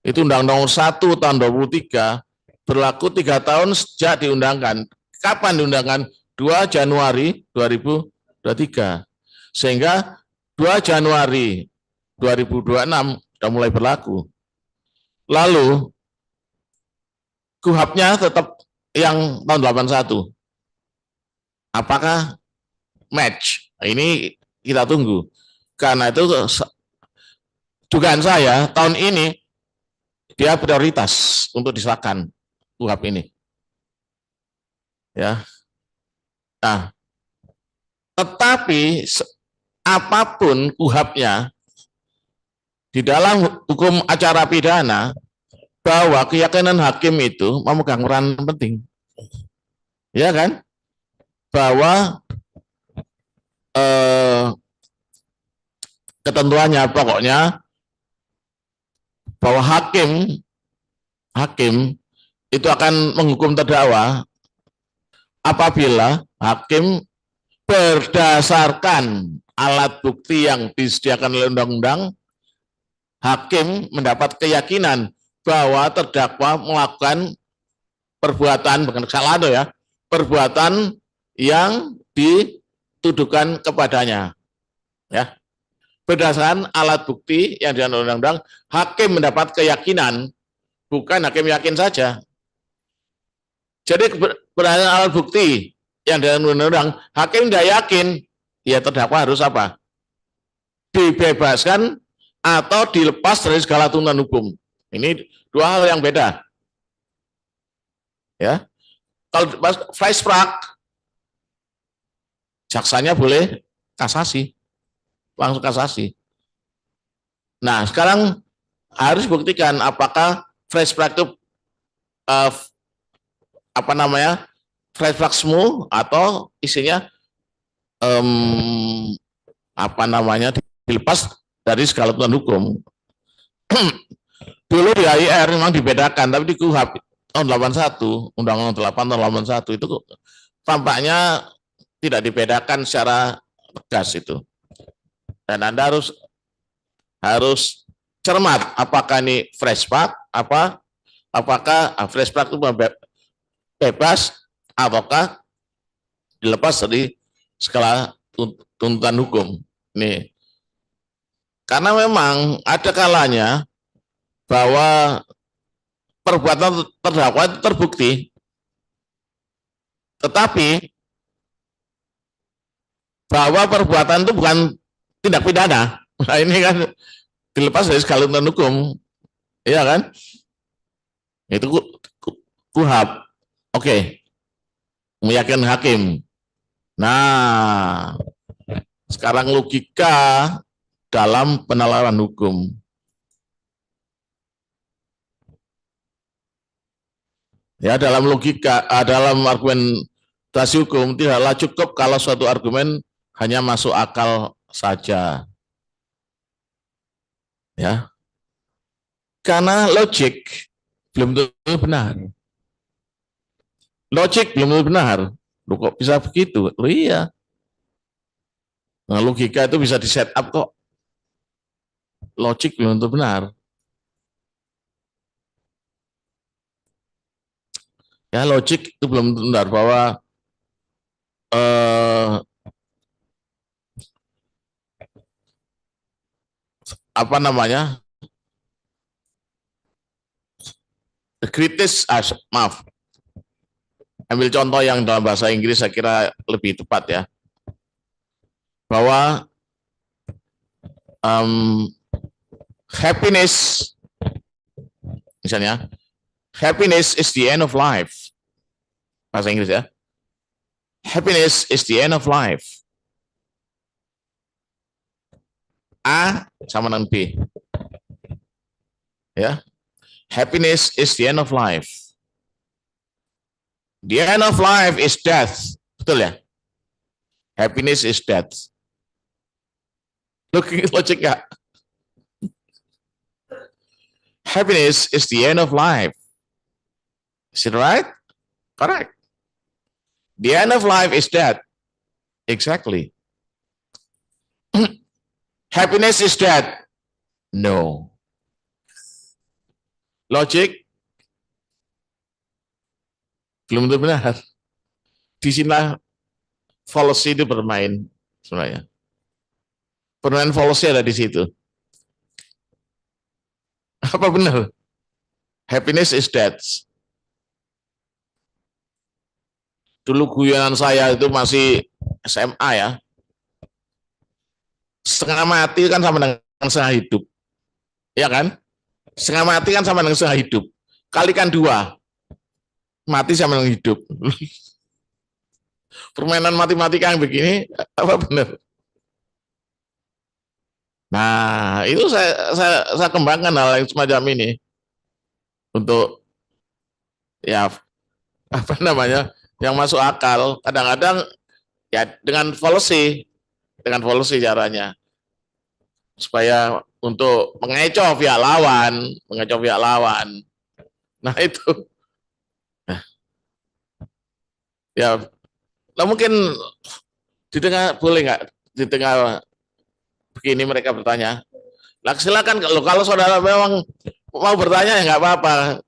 itu Undang-Undang Nomor 1 tahun 2023 berlaku 3 tahun sejak diundangkan. Kapan diundangkan? 2 Januari 2023. Sehingga 2 Januari 2026 sudah mulai berlaku. Lalu KUHP-nya tetap yang tahun 81. Apakah match? Ini kita tunggu. Karena itu dugaan saya tahun ini dia prioritas untuk disahkan KUHP ini. Ya. Nah, tetapi apapun KUHP-nya di dalam hukum acara pidana bahwa keyakinan hakim itu memegang peran penting. Ya kan? Bahwa ketentuannya pokoknya bahwa hakim itu akan menghukum terdakwa apabila hakim berdasarkan alat bukti yang disediakan oleh undang-undang, hakim mendapat keyakinan bahwa terdakwa melakukan perbuatan, bukan kesalahan ya, perbuatan yang dituduhkan kepadanya. Ya. Berdasarkan alat bukti yang diatur undang-undang, hakim mendapat keyakinan, bukan hakim yakin saja. Jadi berdasarkan alat bukti yang diatur undang-undang, hakim tidak yakin, ya terdakwa harus apa? Dibebaskan atau dilepas dari segala tuntutan hukum. Ini dua hal yang beda. Ya, kalau fresh prac, jaksanya boleh kasasi. Langsung kasasi. Nah, sekarang harus buktikan apakah fresh prac itu fresh prac semu atau isinya dilepas dari segala tuntutan hukum. Dulu di AIR memang dibedakan, tapi di KUHP tahun 81, Undang-Undang 8 tahun 81 itu tampaknya tidak dibedakan secara tegas itu. Dan Anda harus cermat apakah ini fresh prac, apakah fresh prac itu bebas ataukah dilepas dari segala tuntutan hukum. Nih. Karena memang ada kalanya bahwa perbuatan terdakwa itu terbukti, Tetapi bahwa perbuatan itu bukan tindak pidana. Nah, ini kan dilepas dari segala tuntutan hukum, iya kan? Itu kuhab. Oke, meyakinkan hakim. Nah, sekarang logika dalam penalaran hukum. Ya, dalam logika, dalam argumentasi hukum tidaklah cukup kalau suatu argumen hanya masuk akal saja. Ya. Karena logik belum tentu benar. Logik belum tentu benar. Loh, kok bisa begitu? Loh, iya. Nah, logika itu bisa di set up kok. Logik belum tentu benar. Ya, logik itu belum tentu benar bahwa apa namanya? Kritis, maaf. Ambil contoh yang dalam bahasa Inggris saya kira lebih tepat ya. Bahwa happiness, misalnya, happiness is the end of life. Bahasa Inggris ya. Happiness is the end of life. A sama dengan B. Ya. Happiness is the end of life. The end of life is death. Betul ya? Happiness is death. Logik ya? Happiness is the end of life. Is it right? Correct. The end of life is death. Exactly. Happiness is death. No. Logic belum tentu benar. Di sinilah fallacy itu bermain sebenarnya. Permainan fallacy ada di situ. Apa benar? Happiness is death. Dulu guyonan saya itu masih SMA ya. Setengah mati kan sama dengan setengah hidup. Ya kan? Setengah mati kan sama dengan setengah hidup. Kalikan 2. Mati sama dengan hidup. Permainan matematika yang begini, apa benar? Nah, itu saya kembangkan hal yang semacam ini untuk ya apa namanya yang masuk akal. Kadang-kadang ya dengan fallacy caranya supaya untuk mengecoh pihak lawan, Nah itu, ya, nah mungkin di tengah boleh nggak di tengah begini mereka bertanya, lah silakan kalau saudara memang mau bertanya ya nggak apa-apa,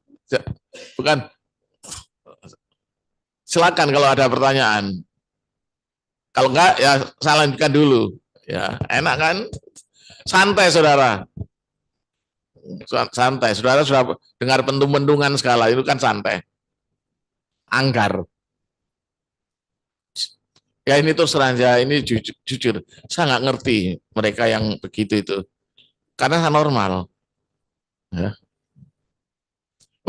bukan, silakan kalau ada pertanyaan. Kalau enggak ya saya lanjutkan dulu. Ya, enak kan? Santai saudara. Santai. Saudara sudah dengar pentung-pentungan segala itu kan santai. Anggar. Ya ini terus terang saja, ini jujur. Saya nggak ngerti mereka yang begitu itu. Karena saya normal. Ya.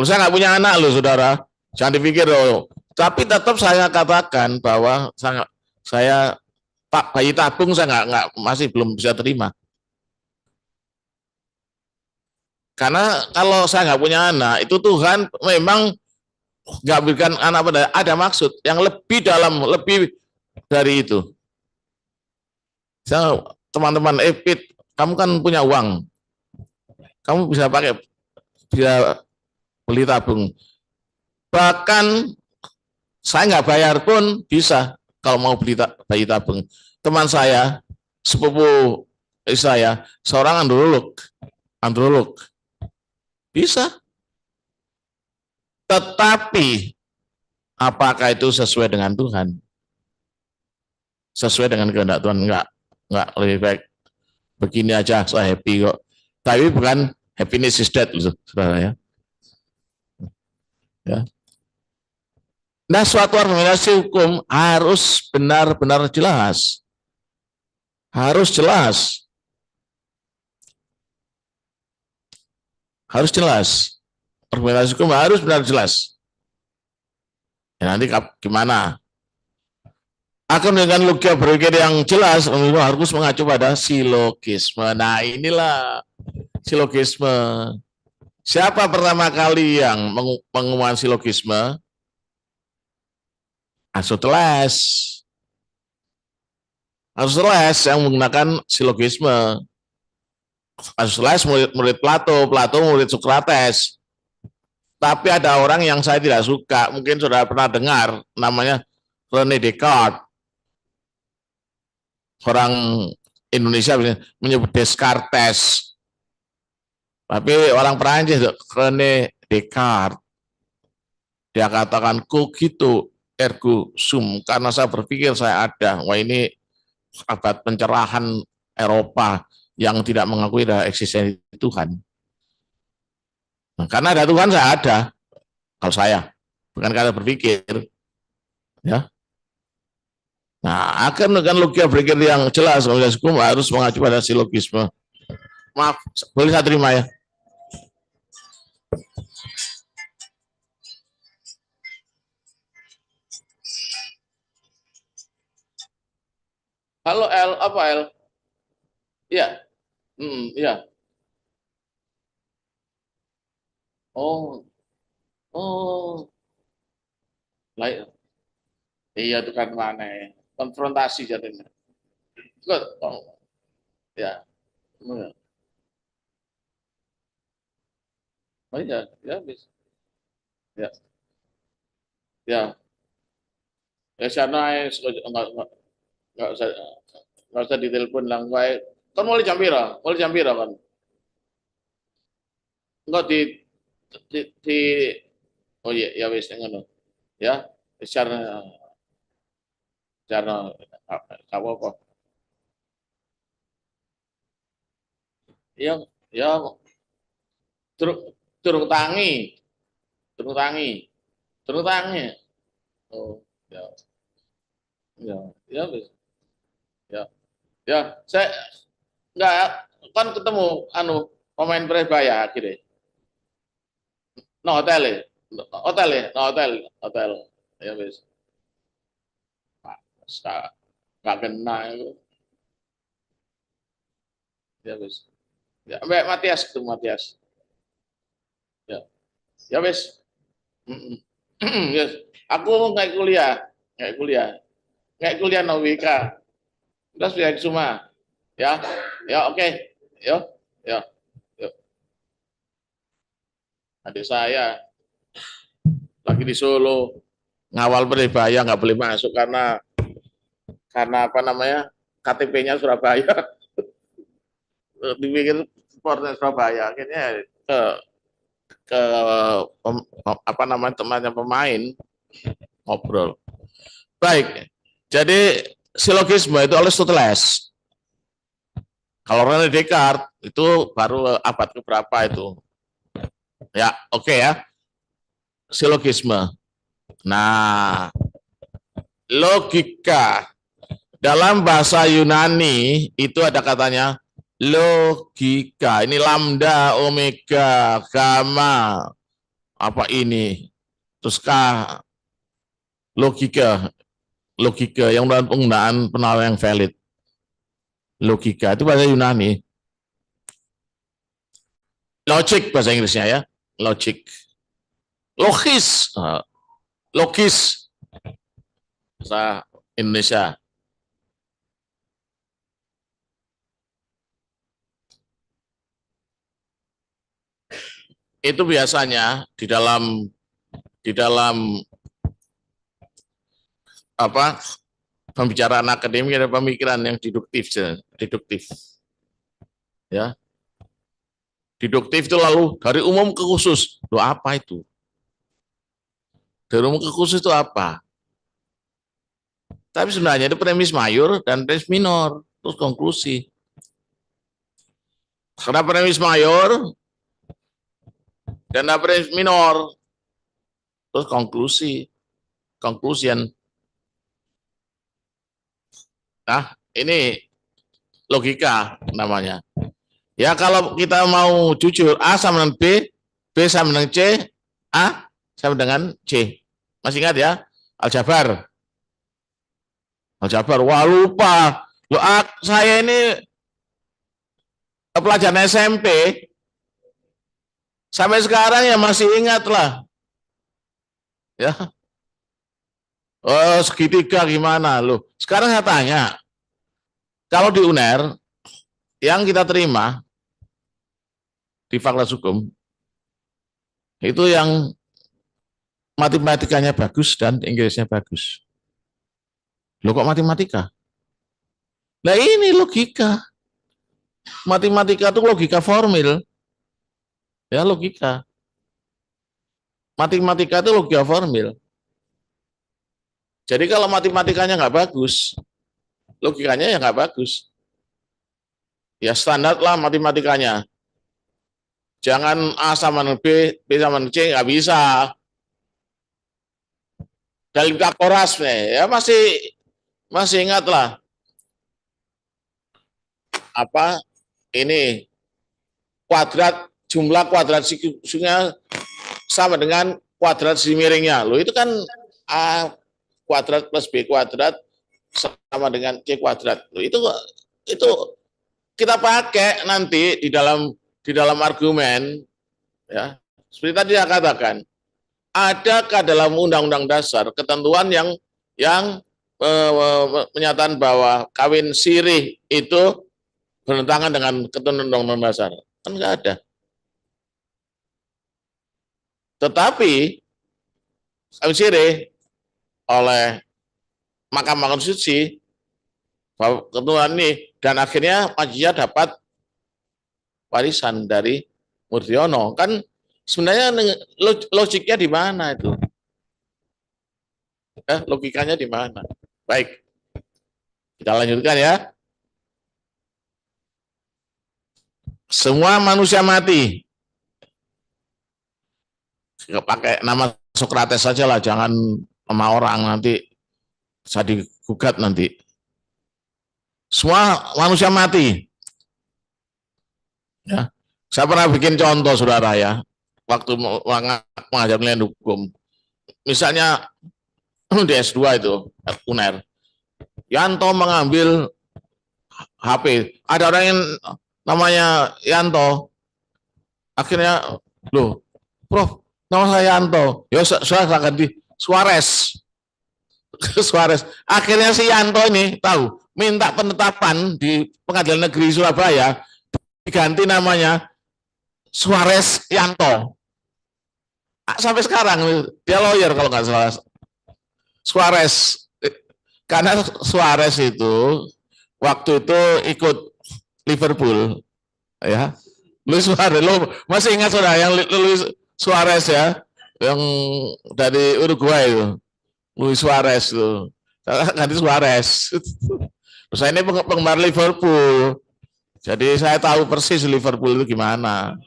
Saya nggak punya anak loh saudara. Jangan dipikir loh. Tapi tetap saya katakan bahwa saya Pak bayi tabung saya nggak masih belum bisa terima. Karena kalau saya nggak punya anak, itu Tuhan memang nggak berikan anak pada ada maksud yang lebih dalam, lebih dari itu. Teman-teman, Pit, kamu kan punya uang, kamu bisa beli tabung. Bahkan saya nggak bayar pun bisa kalau mau beli bayi tabung. Teman saya, sepupu saya, seorang androlog, bisa. Tetapi apakah itu sesuai dengan Tuhan? Sesuai dengan kehendak Tuhan? Enggak lebih baik begini aja, saya happy kok. Tapi bukan happiness is dead, saudara ya. Ya. Nah, suatu argumentasi hukum harus benar-benar jelas. Harus jelas. Harus jelas. Argumentasi hukum harus benar jelas. Ya, nanti gimana? Akan dengan logika berpikir yang jelas, harus mengacu pada silogisme. Nah, inilah silogisme. Siapa pertama kali yang mengumumkan silogisme? Aristoteles. Aristoteles yang menggunakan silogisme. Aristoteles murid Plato, Plato murid Socrates. Tapi ada orang yang saya tidak suka, mungkin sudah pernah dengar, namanya René Descartes. Orang Indonesia menyebut Descartes. Tapi orang Perancis, René Descartes, dia katakan cogito ergo sum, karena saya berpikir saya ada. Wah, ini abad pencerahan Eropa yang tidak mengakui ada eksistensi Tuhan. Nah, karena ada Tuhan saya ada, kalau saya, bukan karena berpikir. Ya. Nah, akan dengan logika berpikir yang jelas, hukum harus mengacu pada silogisme. Maaf, boleh saya terima ya? Halo L, apa L? Iya, iya. Oh, oh, lah, iya itu kan mana ya? Konfrontasi jadinya. Good. Oh, ya. Oh iya, ya bisa. Ya, ya. Ya sana nggak usah ditelepon lang baik. Kan mau jam pira kan? Enggak di oh iya ya wis ngono. Ya, secara secara apa apa. Ya, ya turun turun tangi, turun tangi, turun tangi. Oh, ya, ya, ya wis. Ya, ya saya enggak kan ketemu anu pemain Persebaya akhirnya. No hotel ya, hotel ya, no hotel, hotel. Ya wis. Nggak kena itu. Ya wis. Ya, Mbak Matias ketemu Matias. Ya, ya wis. Yes. Aku nggak kuliah, nggak kuliah Nawika. Terus biar semua. Ya, ya oke. Yo, yo, yo. Adik saya lagi di Solo ngawal Persebaya nggak boleh masuk karena apa namanya KTP-nya Surabaya. Dipikir supporter Surabaya akhirnya ke apa namanya temannya pemain ngobrol. Baik, jadi silogisme itu Aristoteles. Kalau René Descartes itu baru abad keberapa itu? Ya, oke ya. Silogisme. Nah, logika dalam bahasa Yunani itu ada katanya logika. Ini lambda, omega, gamma, apa ini? Terus K, logika, logika yang dalam penggunaan penawar yang valid. Logika itu bahasa Yunani. Logic bahasa Inggrisnya ya. Logic. Logis. Logis. Bahasa Indonesia. Itu biasanya di dalam apa pembicaraan akademik ada pemikiran yang deduktif, deduktif. Ya, deduktif itu lalu dari umum ke khusus. Loh, apa itu? Dari umum ke khusus itu apa? Tapi sebenarnya itu premis mayor dan premis minor. Terus konklusi. Karena premis mayor dan premis minor. Terus konklusi. conclusion. Nah, ini logika namanya. Ya kalau kita mau jujur, A sama dengan B sama dengan C, A sama dengan C. Masih ingat ya? Aljabar. Aljabar, wah lupa. Loh, saya ini pelajaran SMP, sampai sekarang ya masih ingat lah. Ya, oh segitiga gimana loh. Sekarang saya tanya, kalau di UNER, yang kita terima di Fakultas Hukum, itu yang matematikanya bagus dan Inggrisnya bagus. Loh kok matematika? Nah ini logika. Matematika itu logika formil. Ya logika. Matematika itu logika formil. Jadi kalau matematikanya nggak bagus, logikanya ya nggak bagus. Ya standar lah matematikanya. Jangan A sama dengan B sama dengan C, nggak bisa. Dalam Kakoras, ya masih ingat lah. Apa ini kuadrat, jumlah kuadrat sikunya sama dengan kuadrat sisi miringnya. Loh itu kan A kuadrat plus B kuadrat sama dengan C kuadrat. Loh, itu kita pakai nanti di dalam argumen, ya. Seperti tadi saya katakan, adakah dalam Undang-Undang Dasar ketentuan yang menyatakan bahwa kawin sirih itu bertentangan dengan ketentuan Undang-Undang Dasar? Kan nggak ada. Tetapi kawin sirih oleh Mahkamah Konstitusi bahwa ketentuan ini, dan akhirnya Majija dapat warisan dari Murdiono. Kan sebenarnya logiknya di mana itu? Ya, logikanya di mana? Baik, kita lanjutkan ya. Semua manusia mati. Pakai nama Sokrates saja lah, jangan nama orang, nanti bisa digugat nanti. Semua manusia mati. Ya, saya pernah bikin contoh, saudara ya, waktu mengajar nilai hukum. Misalnya di S2 itu, UNER, Yanto mengambil HP. Ada orang yang namanya Yanto. Akhirnya, loh, Prof, nama saya Yanto. Ya, saya ganti Suarez. Suarez. Akhirnya si Yanto ini tahu, minta penetapan di Pengadilan Negeri Surabaya, diganti namanya Suarez Yanto. Sampai sekarang dia lawyer kalau nggak salah. Suarez, karena Suarez itu waktu itu ikut Liverpool, ya. Luis Suarez, lo masih ingat saudara yang Luis Suarez ya, yang dari Uruguay itu, Luis Suarez itu, ganti Suarez. Terus saya ini penggemar Liverpool, jadi saya tahu persis Liverpool itu gimana.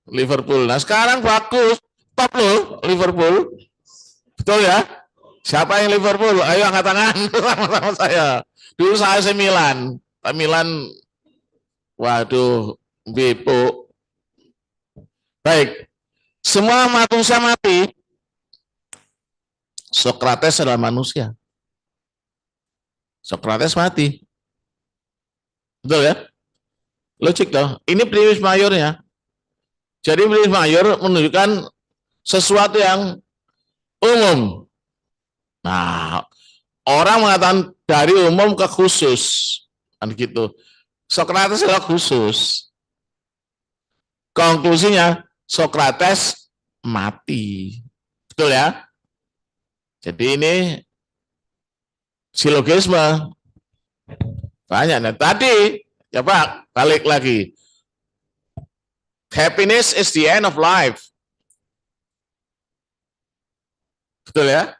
Liverpool, nah sekarang bagus, top loh Liverpool, betul ya? Siapa yang Liverpool? Ayo angkat tangan sama-sama saya. Dulu saya Milan. Milan, waduh, Bepo. Baik, semua manusia mati. Sokrates adalah manusia. Sokrates mati. Betul ya? Logik toh. Ini primus mayornya. Jadi primus mayor menunjukkan sesuatu yang umum. Nah, orang mengatakan dari umum ke khusus, kan gitu. Sokrates adalah khusus. Konklusinya Sokrates mati, betul ya? Jadi ini silogisme banyak. Nah, tadi coba balik lagi. Happiness is the end of life, betul ya?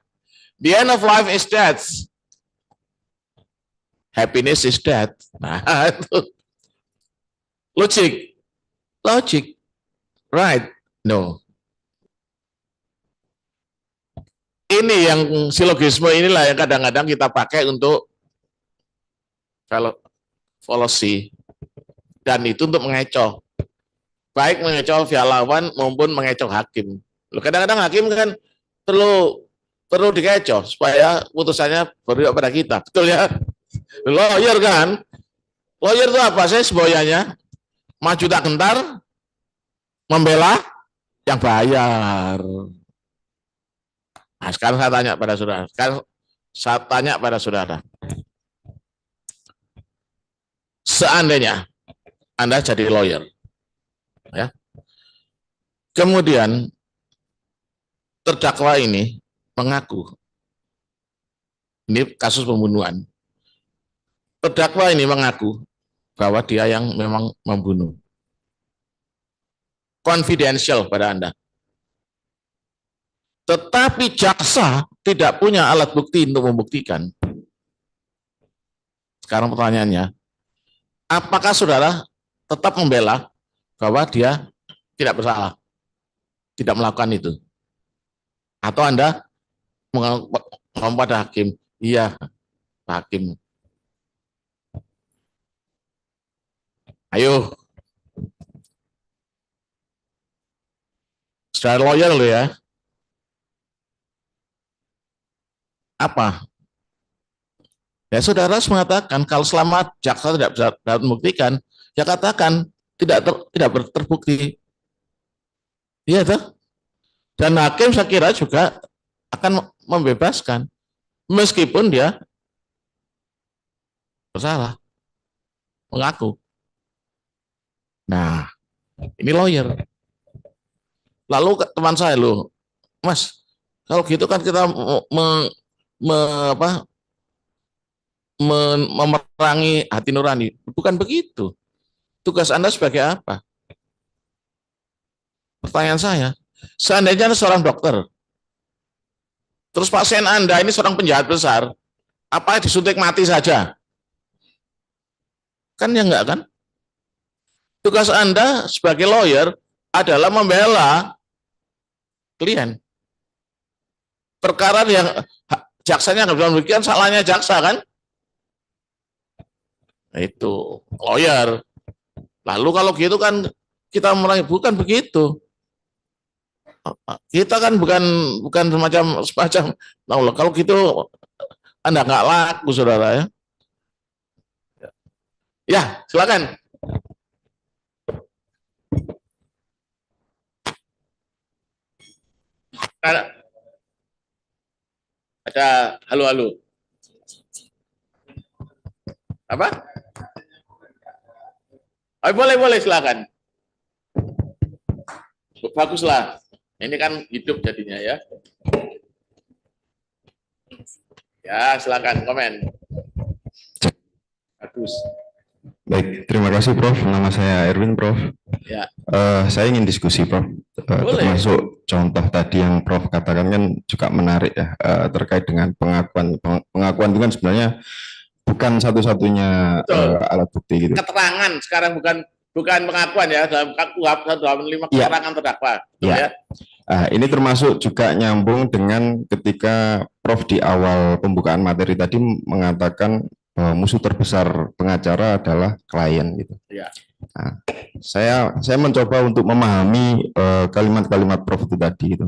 The end of life is death. Happiness is death. Nah, itu logic, right? No. ini yang silogisme inilah yang kadang-kadang kita pakai untuk policy, dan itu untuk mengecoh, baik mengecoh pihak lawan maupun mengecoh hakim. Kadang-kadang hakim kan perlu dikecoh supaya putusannya berpihak pada kita, betul ya? Lawyer kan, lawyer itu apa sih semboyannya? Maju tak gentar, membela yang bayar. Nah, sekarang saya tanya pada saudara, seandainya Anda jadi lawyer, ya, kemudian terdakwa ini mengaku, ini kasus pembunuhan, terdakwa ini mengaku bahwa dia yang memang membunuh, confidential pada Anda. Tetapi jaksa tidak punya alat bukti untuk membuktikan. Sekarang pertanyaannya, apakah saudara tetap membela bahwa dia tidak bersalah, tidak melakukan itu? Atau Anda ngomong pada hakim, iya Pak Hakim, ayo, saudara lawyer lo ya, apa? Ya saudara harus mengatakan kalau selama jaksa tidak bisa dapat membuktikan, ya katakan tidak terbukti. Iya toh? Dan hakim saya kira juga akan membebaskan meskipun dia bersalah, mengaku. Nah, ini lawyer. Lalu teman saya loh, Mas, kalau gitu kan kita memerangi hati nurani. Bukan begitu. Tugas Anda sebagai apa? Pertanyaan saya, seandainya Anda seorang dokter, terus pasien Anda ini seorang penjahat besar, apa disuntik mati saja? Kan ya enggak kan? Tugas Anda sebagai lawyer adalah membela klien. Perkara yang jaksanya nggak bisa membuktikan, salahnya jaksa kan? Itu lawyer. Lalu kalau gitu kan kita mulai, bukan begitu. Kita kan bukan semacam nah, kalau gitu Anda nggak laku saudara ya. Ya silakan. Ada halo. Apa? Oh, boleh silakan. Baguslah. Ini kan hidup jadinya ya. Ya, silakan komen. Bagus. Baik, terima kasih Prof. Nama saya Erwin, Prof. Ya. Saya ingin diskusi, Prof. Termasuk contoh tadi yang Prof katakan kan juga menarik ya, terkait dengan pengakuan. Pengakuan itu kan sebenarnya bukan satu-satunya alat bukti gitu. Keterangan sekarang bukan pengakuan ya, dalam KUHP 125 keterangan terdakwa. Ya. Ini termasuk juga nyambung dengan ketika Prof di awal pembukaan materi tadi mengatakan musuh terbesar pengacara adalah klien gitu. Ya. Nah, saya mencoba untuk memahami kalimat-kalimat Prof itu tadi itu.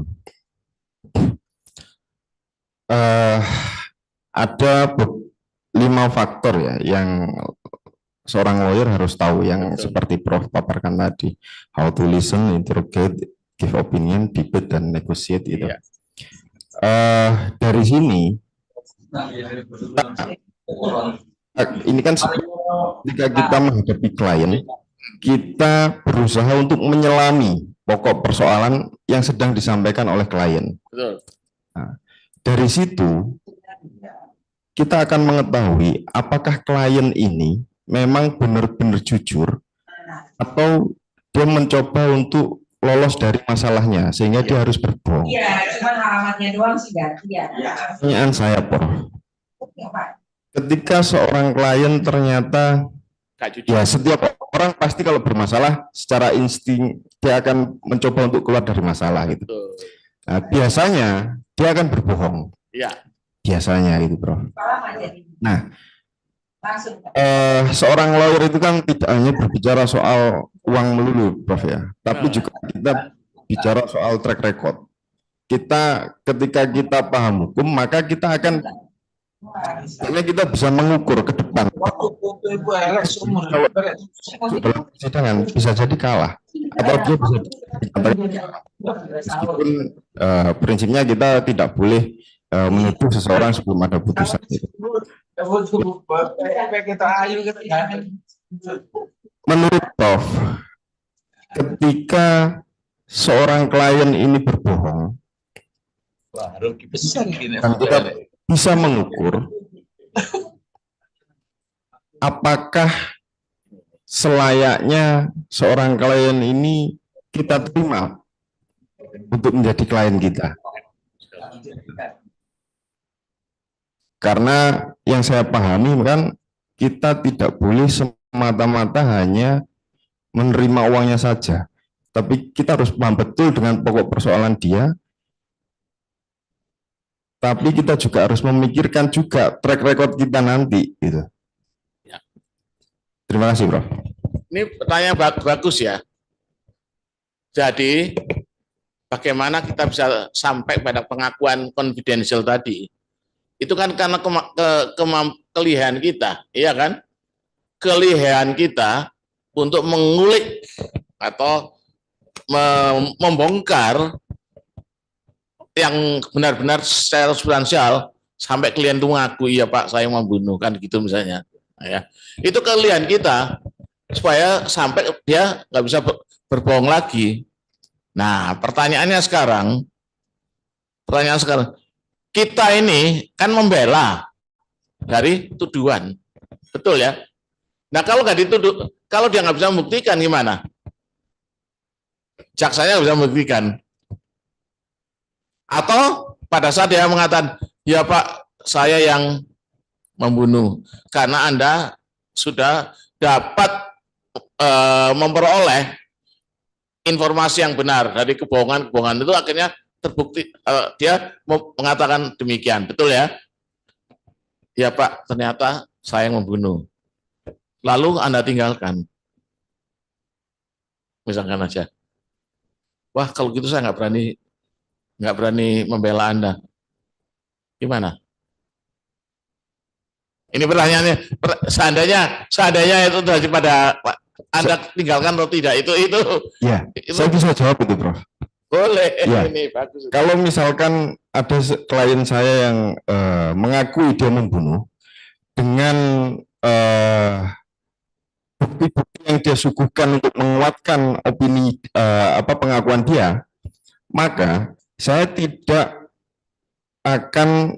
Ada 5 faktor ya yang seorang lawyer harus tahu yang betul, seperti Prof paparkan tadi, how to listen, interrogate, give opinion, debate, dan negotiate itu. Ya. Dari sini ini kan ketika kita menghadapi klien, kita berusaha untuk menyelami pokok persoalan yang sedang disampaikan oleh klien. Nah, dari situ kita akan mengetahui apakah klien ini memang benar-benar jujur atau dia mencoba untuk lolos dari masalahnya sehingga dia harus berbohong. Iya, cuma alamatnya doang sih ganti ya. Pertanyaan saya, Prof. Ketika seorang klien ternyata ya setiap orang pasti kalau bermasalah secara insting dia akan mencoba untuk keluar dari masalah gitu. Nah, biasanya dia akan berbohong. Iya. Biasanya gitu, Prof. Lama jadi. Nah, Langsung. seorang lawyer itu kan tidak hanya berbicara soal uang melulu, Prof ya, tapi Nah. juga kita bicara soal track record. Kita ketika kita paham hukum, maka kita akan karena kita bisa mengukur ke depan. Dalam persidangan bisa jadi kalah atau dia bisa dikatakan kalah. Meskipun prinsipnya kita tidak boleh menuduh seseorang sebelum ada putusan. Menurut Prof, ketika seorang klien ini berbohong, dan kita bisa mengukur apakah selayaknya seorang klien ini kita terima untuk menjadi klien kita. Karena yang saya pahami kan kita tidak boleh semata-mata hanya menerima uangnya saja, tapi kita harus paham betul dengan pokok persoalan dia, tapi kita juga harus memikirkan juga track record kita nanti gitu. Ya. Terima kasih, Prof. Ini pertanyaan bagus ya. Jadi bagaimana kita bisa sampai pada pengakuan confidential tadi? Itu kan karena kelihayan kita, iya kan? Kelihayan kita untuk mengulik atau membongkar yang benar-benar secara substansial sampai klien itu mengaku, iya Pak, saya membunuh, kan gitu misalnya. Nah, ya. Itu kelihayan kita supaya sampai dia nggak bisa berbohong lagi. Nah, pertanyaannya sekarang, kita ini kan membela dari tuduhan, betul ya? Nah, kalau nggak dituduh, kalau dia nggak bisa membuktikan gimana? Jaksanya nggak bisa membuktikan. Atau pada saat dia mengatakan, ya Pak, saya yang membunuh, karena Anda sudah dapat memperoleh informasi yang benar dari kebohongan itu, akhirnya terbukti dia mengatakan demikian, betul ya? Ya Pak, ternyata saya yang membunuh. Lalu Anda tinggalkan, misalkan aja. Wah, kalau gitu saya nggak berani membela Anda. Gimana? Ini pertanyaannya. Seandainya itu daripada Anda tinggalkan atau tidak, itu. Ya, saya bisa jawab itu, Prof. Boleh. Ya. Ini bagus. Kalau misalkan ada klien saya yang mengakui dia membunuh dengan bukti-bukti yang dia suguhkan untuk menguatkan opini pengakuan dia, maka saya tidak akan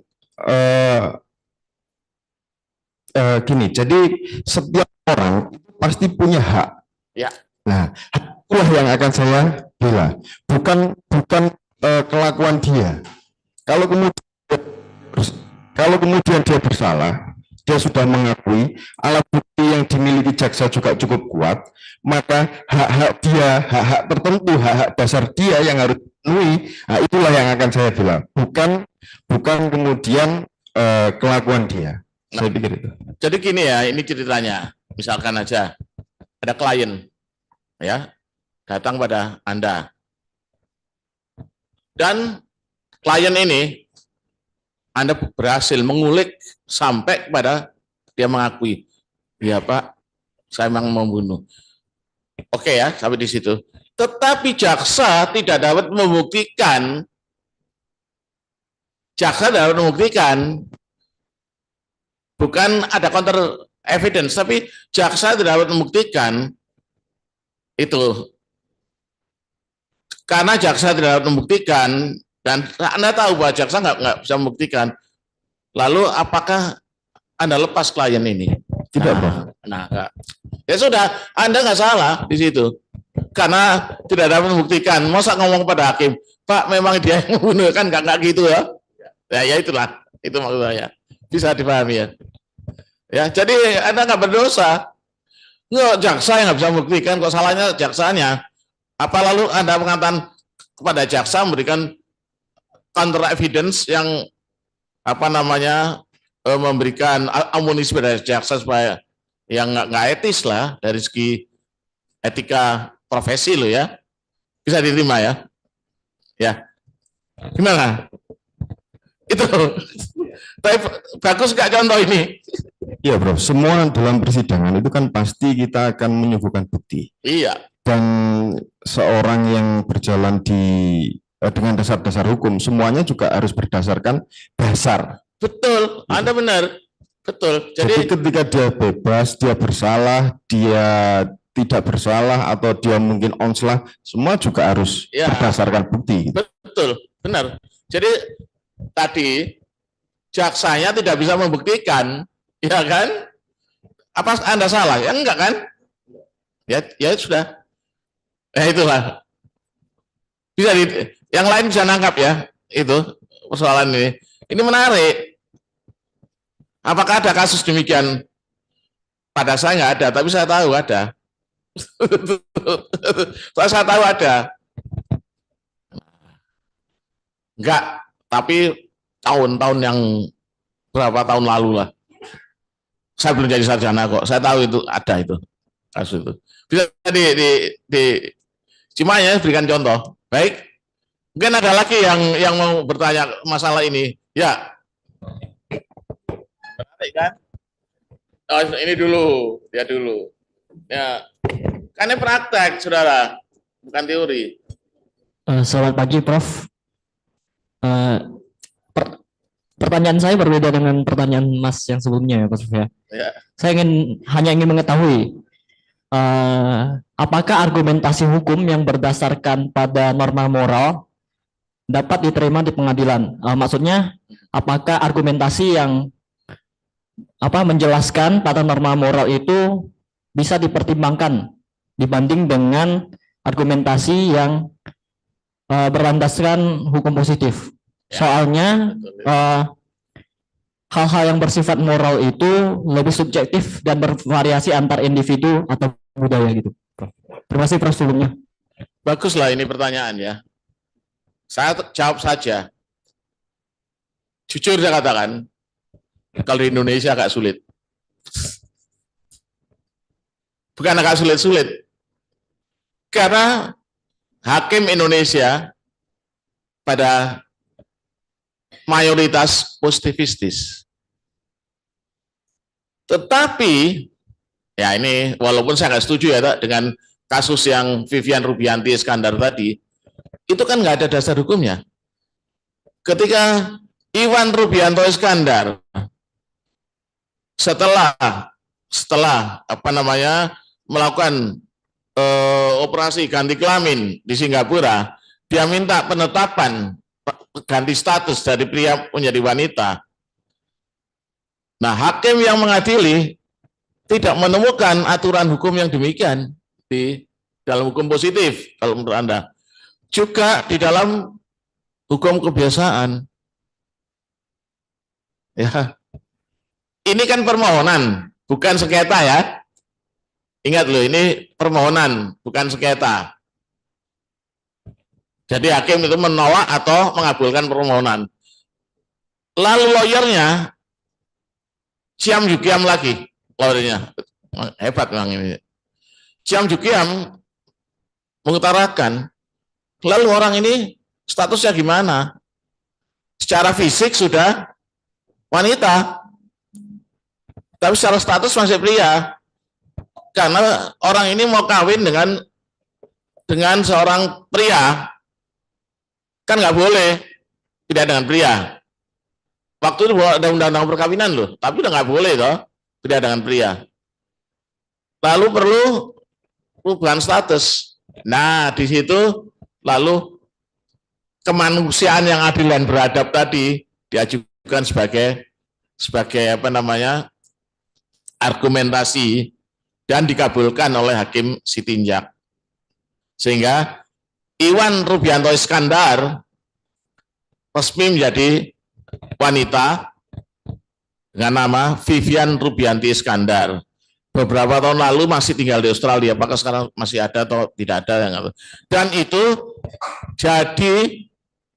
gini. Jadi setiap orang pasti punya hak. Ya. Nah, itulah yang akan saya bela, bukan kelakuan dia. Kalau kemudian dia bersalah, dia sudah mengakui, alat bukti yang dimiliki jaksa juga cukup kuat, maka hak-hak tertentu, hak-hak dasar dia yang harus dipenuhi, nah itulah yang akan saya bela, bukan kemudian kelakuan dia. Saya pikir itu. Jadi gini ya, ini ceritanya. Misalkan aja ada klien, ya, datang pada Anda, dan klien ini Anda berhasil mengulik sampai kepada dia mengakui, ya Pak, saya memang membunuh. Oke ya, sampai di situ. Tetapi jaksa tidak dapat membuktikan. Jaksa dapat membuktikan, bukan ada counter evidence, tapi jaksa tidak dapat membuktikan itu. Karena jaksa tidak dapat membuktikan, dan Anda tahu bahwa jaksa nggak bisa membuktikan, lalu apakah Anda lepas klien ini? Tidak, Prof. Nah, ya sudah, Anda nggak salah di situ. Karena tidak dapat membuktikan, masa ngomong pada hakim, Pak, memang dia yang membunuh, kan nggak gitu ya? Ya itulah, itu maksud saya. Bisa dipahami ya? Ya, jadi Anda nggak berdosa. Nggak, jaksa yang nggak bisa membuktikan, kok salahnya jaksanya. Apa lalu Anda mengatakan kepada jaksa memberikan counter evidence yang memberikan amunisi pada jaksa supaya yang nggak etis lah dari segi etika profesi lo ya, bisa diterima ya. Ya, gimana? Itu, tapi bagus nggak contoh ini? Iya, Bro. Semua dalam persidangan itu kan pasti kita akan menyuguhkan bukti. Iya. Dan seorang yang berjalan dengan dasar-dasar hukum, semuanya juga harus berdasarkan dasar. Betul, Anda benar. Betul. Jadi ketika dia bebas, dia bersalah, dia tidak bersalah, atau dia mungkin onslah, semua juga harus berdasarkan bukti. Betul, benar. Jadi tadi jaksanya tidak bisa membuktikan, ya kan? Apa Anda salah? Ya enggak kan? Ya sudah. Ya itulah. Yang lain bisa nangkap ya, itu persoalan ini. Ini menarik. Apakah ada kasus demikian? Pada saya nggak ada, tapi saya tahu ada. Saya tahu ada. Enggak, tapi tahun-tahun yang berapa tahun lalu lah. Saya belum jadi sarjana kok. Saya tahu itu ada itu kasus itu. Bisa cuma ya berikan contoh. Baik. Mungkin ada lagi yang mau bertanya masalah ini. Ya. Kan? Oh, ini dulu, dia dulu. Ya. Kan ini praktek, saudara, bukan teori. Selamat pagi, Prof. Pertanyaan saya berbeda dengan pertanyaan Mas yang sebelumnya, ya, Prof. Ya. Saya hanya ingin mengetahui apakah argumentasi hukum yang berdasarkan pada norma moral dapat diterima di pengadilan. Maksudnya, apakah argumentasi yang menjelaskan pada norma moral itu bisa dipertimbangkan dibanding dengan argumentasi yang berlandaskan hukum positif. Soalnya hal-hal yang bersifat moral itu lebih subjektif dan bervariasi antar individu atau budaya gitu. Terima kasih, Prof. sebelumnya. Baguslah ini pertanyaan ya. Saya jawab saja. Jujur saya katakan, kalau di Indonesia agak sulit. Bukan agak sulit-sulit. Karena hakim Indonesia pada mayoritas positivistis. Tetapi, ya ini walaupun saya nggak setuju ya dengan kasus yang Vivian Rubianti Iskandar tadi, itu kan nggak ada dasar hukumnya. Ketika Iwan Rubianto Iskandar setelah melakukan operasi ganti kelamin di Singapura, dia minta penetapan ganti status dari pria menjadi wanita. Nah, hakim yang mengadili tidak menemukan aturan hukum yang demikian di dalam hukum positif, kalau menurut Anda. Juga di dalam hukum kebiasaan. Ya. Ini kan permohonan, bukan sengketa ya. Ingat loh, ini permohonan, bukan sengketa. Jadi hakim itu menolak atau mengabulkan permohonan. Lalu lawyernya, Ciam Jukiam lagi, lawyernya. Hebat memang ini. Ciam Jukiam mengutarakan, lalu orang ini statusnya gimana? Secara fisik sudah wanita, tapi secara status masih pria. Karena orang ini mau kawin dengan seorang pria, kan nggak boleh tidak dengan pria. Waktu itu ada undang-undang perkawinan loh, tapi udah nggak boleh toh tidak dengan pria. Lalu perlu perubahan status. Nah, di situ lalu kemanusiaan yang adil dan beradab tadi diajukan sebagai argumentasi dan dikabulkan oleh Hakim Sitinjak. Sehingga Iwan Rubianto Iskandar resmi menjadi wanita dengan nama Vivian Rubianti Iskandar. Beberapa tahun lalu masih tinggal di Australia, apakah sekarang masih ada atau tidak ada yang. Dan itu jadi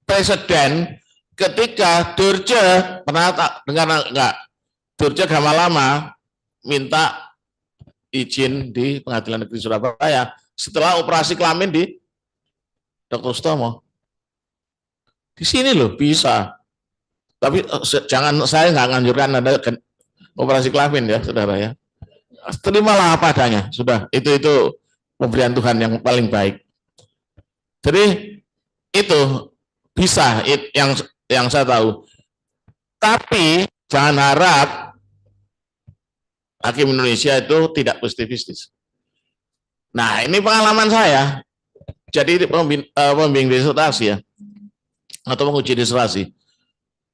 presiden ketika Durce, pernah dengar enggak? Durce Gamalama minta izin di Pengadilan Negeri Surabaya setelah operasi kelamin di Dr. Sutomo. Di sini loh bisa. Tapi jangan, saya nggak nganjurkan Anda operasi kelamin ya, saudara ya. Terimalah apa adanya, sudah. Itu pemberian Tuhan yang paling baik. Jadi itu bisa, yang saya tahu. Tapi jangan harap hakim Indonesia itu tidak positivistis. Nah, ini pengalaman saya. Jadi pembimbing disertasi ya, atau menguji disertasi.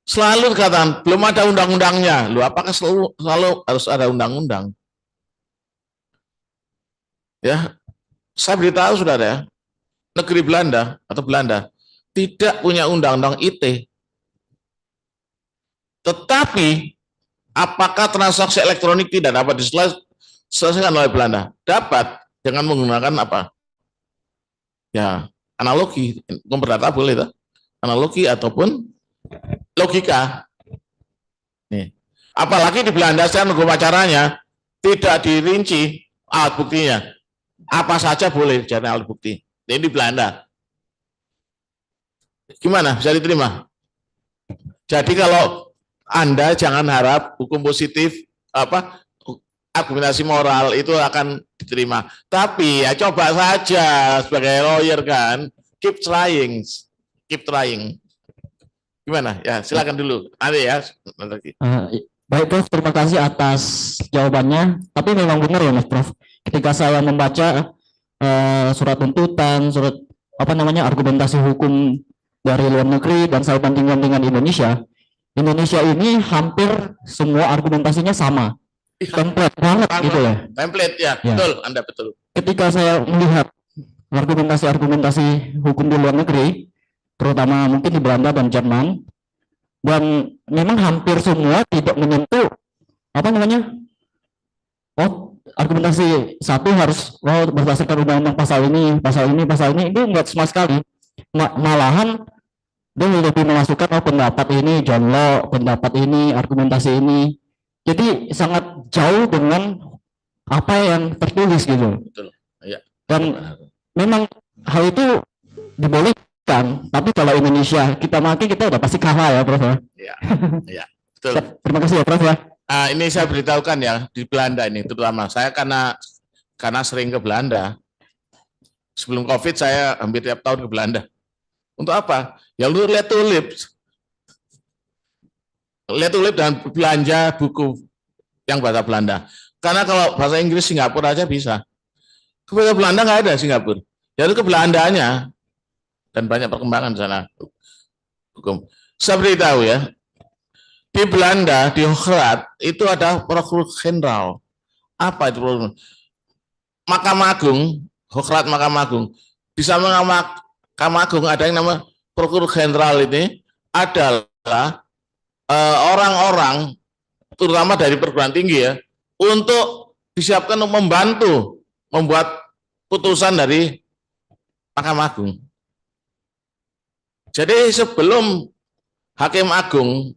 Selalu dikatakan belum ada undang-undangnya. Loh, apakah selalu harus ada undang-undang? Ya, saya beritahu saudara ya, negeri Belanda atau Belanda tidak punya undang-undang IT. Tetapi apakah transaksi elektronik tidak dapat diselesaikan oleh Belanda? Dapat dengan menggunakan apa? Ya, analogi, komputer data boleh tak? Analogi ataupun logika. Nih. Apalagi di Belanda sekarang hukum acaranya tidak dirinci alat buktinya. Apa saja boleh jadi alat bukti. Ini di Belanda. Gimana? Bisa diterima? Jadi kalau Anda jangan harap hukum positif argumentasi moral itu akan diterima. Tapi ya coba saja sebagai lawyer kan, keep trying. Gimana? Ya, silakan dulu. Ada ya. Baik Prof, terima kasih atas jawabannya. Tapi memang benar ya Mas Prof. Ketika saya membaca surat tuntutan, surat argumentasi hukum dari luar negeri dan saya bandingkan dengan Indonesia ini hampir semua argumentasinya sama. Template banget gitu ya. Template ya, betul, Anda betul. Ketika saya melihat argumentasi hukum di luar negeri, terutama mungkin di Belanda dan Jerman, dan memang hampir semua tidak menyentuh argumentasi satu harus berdasarkan undang-undang pasal ini itu enggak sama sekali. Malahan dia lebih memasukkan pendapat ini John Locke, pendapat ini, argumentasi ini. Jadi sangat jauh dengan apa yang tertulis gitu. Betul. Ya. Dan memang hal itu dibolehkan, tapi kalau Indonesia kita maki kita udah pasti kalah ya Prof ya. Iya. Betul. Terima kasih ya Prof ya. Ini saya beritahukan ya di Belanda ini terutama saya karena sering ke Belanda. Sebelum COVID saya hampir tiap tahun ke Belanda. Untuk apa? Ya lu lihat tulip dan belanja buku yang bahasa Belanda. Karena kalau bahasa Inggris Singapura aja bisa. Ke Belanda nggak ada Singapura. Jadi ke Belandanya dan banyak perkembangan di sana hukum. Saya beritahu ya, di Belanda di Hoogstraat itu ada prokureur jenderal. Apa itu prokureur? Mahkamah Agung, Hoogstraat Mahkamah Agung. Di samping Mahkamah Agung ada yang nama prokureur jenderal ini adalah orang-orang terutama dari perguruan tinggi ya untuk disiapkan untuk membantu membuat putusan dari Mahkamah Agung. Jadi sebelum Hakim Agung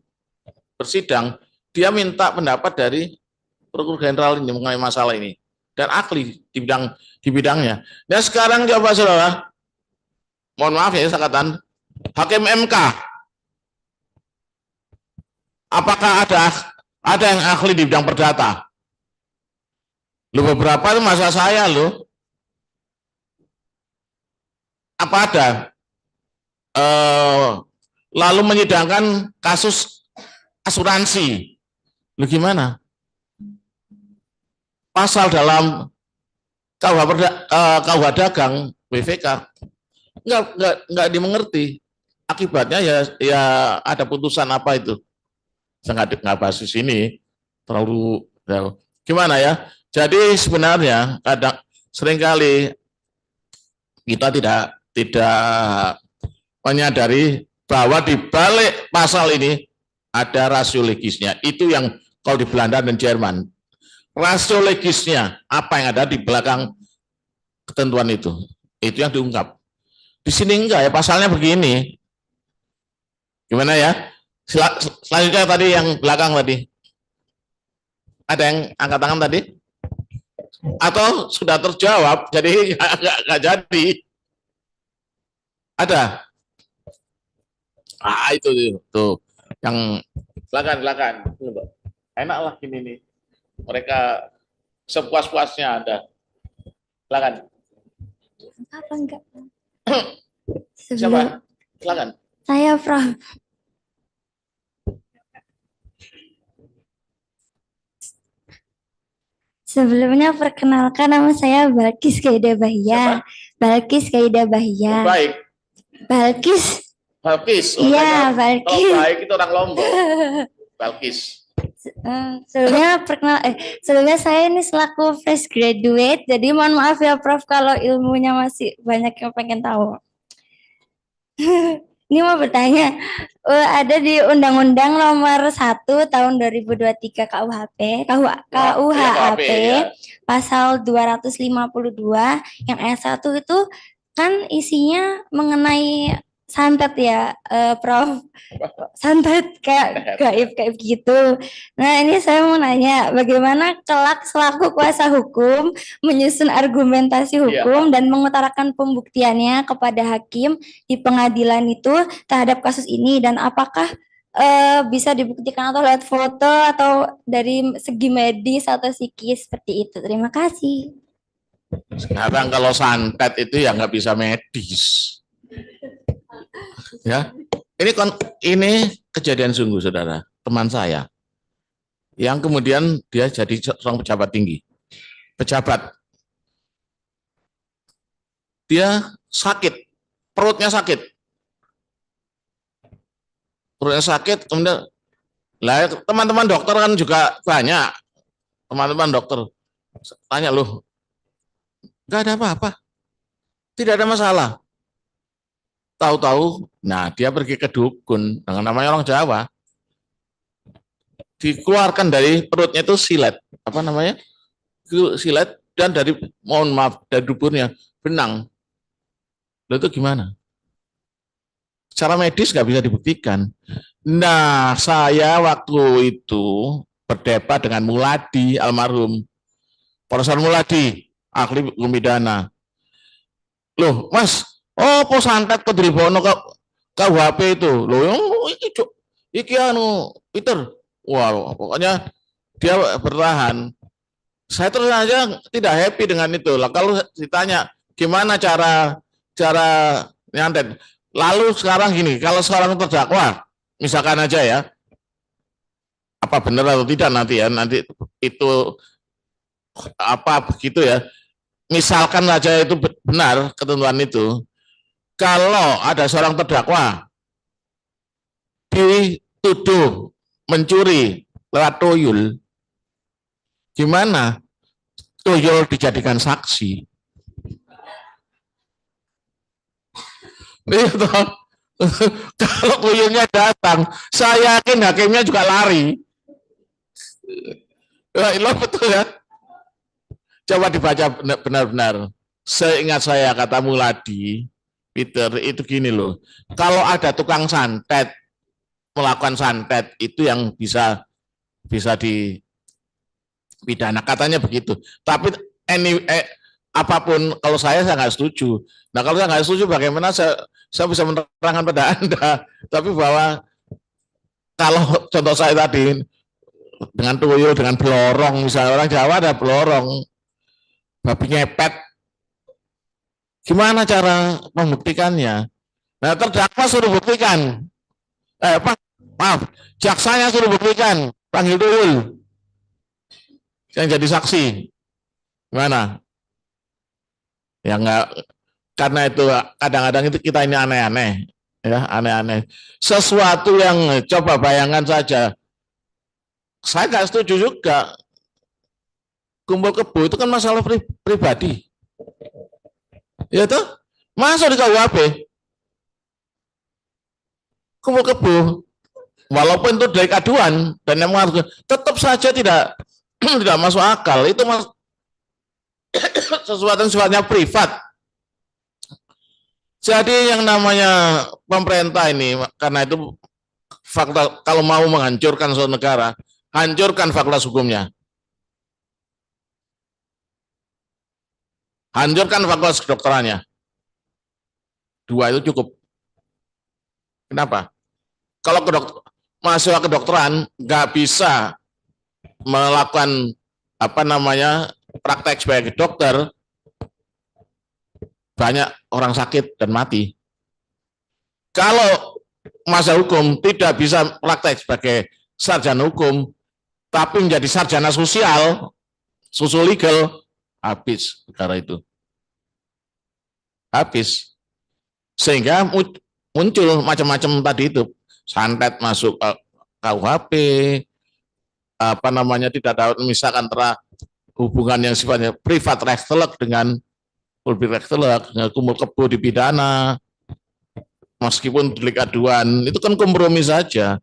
bersidang, dia minta pendapat dari prokureur jenderal ini mengenai masalah ini dan ahli di bidangnya. Dan sekarang coba saudara, mohon maaf ya saya katakan, Hakim MK. Apakah ada yang ahli di bidang perdata? Lu beberapa itu masa saya lo. Apa ada? Lalu menyidangkan kasus asuransi. Lu gimana? Pasal dalam KUH Dagang BVK nggak dimengerti. Akibatnya ya ada putusan apa itu? Saya nggak bahas di sini terlalu ya. Gimana ya? Jadi sebenarnya seringkali kita tidak menyadari bahwa di balik pasal ini ada rasio legisnya. Itu yang kalau di Belanda dan Jerman. Rasio legisnya apa yang ada di belakang ketentuan itu yang diungkap. Di sini enggak ya, pasalnya begini. Gimana ya? Selanjutnya tadi yang belakang tadi. Ada yang angkat tangan tadi? Atau sudah terjawab, jadi nggak jadi? Ada? Ah, itu tuh. Yang silakan. Enak lah gini nih. Mereka sepuas-puasnya ada. Silakan. Apa enggak? Siapa? Silakan. Saya Prof. Sebelumnya perkenalkan, nama saya Balkis Gaida Bahia. Balkis Gaida Bahia. Baik. Balkis. Balkis. Iya, Balkis. Oh, baik itu orang Lombok. Balkis. Sebelumnya saya ini selaku fresh graduate, jadi mohon maaf ya Prof kalau ilmunya masih banyak yang pengen tahu. Ini mau bertanya, ada di Undang-Undang Nomor 1 Tahun 2023 KUHP, KUHP ya. Pasal 252 yang ayat 1 itu kan isinya mengenai santet ya, Prof. Santet kayak gaib gitu. Nah, ini saya mau nanya, bagaimana kelak selaku kuasa hukum menyusun argumentasi hukum dan mengutarakan pembuktiannya kepada hakim di pengadilan itu terhadap kasus ini, dan apakah bisa dibuktikan atau lihat foto atau dari segi medis atau psikis seperti itu. Terima kasih. Sekarang kalau santet itu ya nggak bisa medis. Ya, ini kejadian sungguh, saudara, teman saya, yang kemudian dia jadi seorang pejabat tinggi, dia sakit, perutnya sakit, kemudian, lah teman-teman dokter kan juga banyak, teman-teman dokter tanya, loh, nggak ada apa-apa, tidak ada masalah. Tahu-tahu, nah dia pergi ke dukun, dengan namanya orang Jawa, dikeluarkan dari perutnya itu silet, apa namanya, silet, dan dari, mohon maaf, dari duburnya benang. Lalu itu gimana? Secara medis nggak bisa dibuktikan. Nah, saya waktu itu berdebat dengan Muladi, almarhum Profesor Muladi, ahli hukum pidana. Loh, Mas, oh, santet kedribono ke KUHP itu. Loh, iki anu, Peter. Wah, pokoknya dia bertahan. Saya terus aja tidak happy dengan itu. Lah kalau ditanya gimana cara nyantet. Lalu sekarang gini, kalau seorang terdakwa, misalkan aja ya, apa benar atau tidak nanti ya, nanti itu apa begitu ya. Misalkan saja itu benar ketentuan itu, kalau ada seorang terdakwa dituduh mencuri lewat tuyul, gimana tuyul dijadikan saksi? Itu kalau tuyulnya datang, saya yakin hakimnya juga lari. Betul ya. Coba dibaca benar-benar. Seingat saya, kata Muladi, Peter, itu gini loh. Kalau ada tukang santet, melakukan santet, itu yang bisa dipidana. Katanya begitu. Tapi apapun, kalau saya nggak setuju. Nah, kalau saya nggak setuju, bagaimana saya bisa menerangkan pada Anda. Tapi bahwa kalau contoh saya tadi, dengan tuyul, dengan belorong, misalnya orang Jawa ada belorong, babi ngepet, gimana cara membuktikannya? Nah, terdakwa suruh buktikan. Maaf, jaksanya suruh buktikan, panggil tuyul yang jadi saksi. Gimana? Ya enggak, karena itu kadang-kadang itu kita ini aneh-aneh, ya aneh-aneh. Sesuatu yang coba bayangkan saja, saya nggak setuju juga. Kumpul kebo itu kan masalah pribadi, ya tuh, masuk di KUHP. Kumpul kebo, walaupun itu dari aduan dan yang tetap saja tidak tidak masuk akal. Itu sesuatu yang sifatnya privat. Jadi yang namanya pemerintah ini, karena itu fakta, kalau mau menghancurkan suatu negara, hancurkan fakultas hukumnya. Hancurkan fakultas kedokterannya. 2 itu cukup. Kenapa? Kalau mahasiswa kedokteran nggak bisa melakukan praktek sebagai dokter, banyak orang sakit dan mati. Kalau mahasiswa hukum tidak bisa praktek sebagai sarjana hukum, tapi menjadi sarjana sosial, legal, habis negara itu. Habis. Sehingga muncul macam-macam tadi itu, santet masuk KUHP, tidak dapat memisahkan antara hubungan yang sifatnya privat rechtelijk dengan publik rechtelijk, kumul kebo dipidana, meskipun delik aduan, itu kan kompromi saja.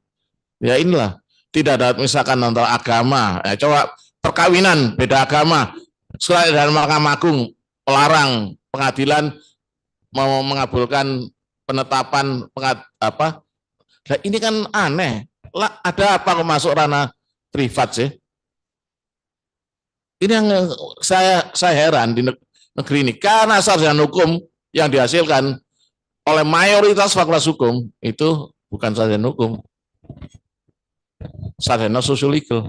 Ya inilah, tidak dapat memisahkan antara agama. Ya, coba perkawinan beda agama, surat edaran Mahkamah Agung melarang, pengadilan mau mengabulkan penetapan Nah, ini kan aneh. Ada apa kok masuk ranah privat sih? Ini yang saya heran di negeri ini, karena sarjana hukum yang dihasilkan oleh mayoritas fakultas hukum itu bukan sarjana hukum, sarjana sosial-legal.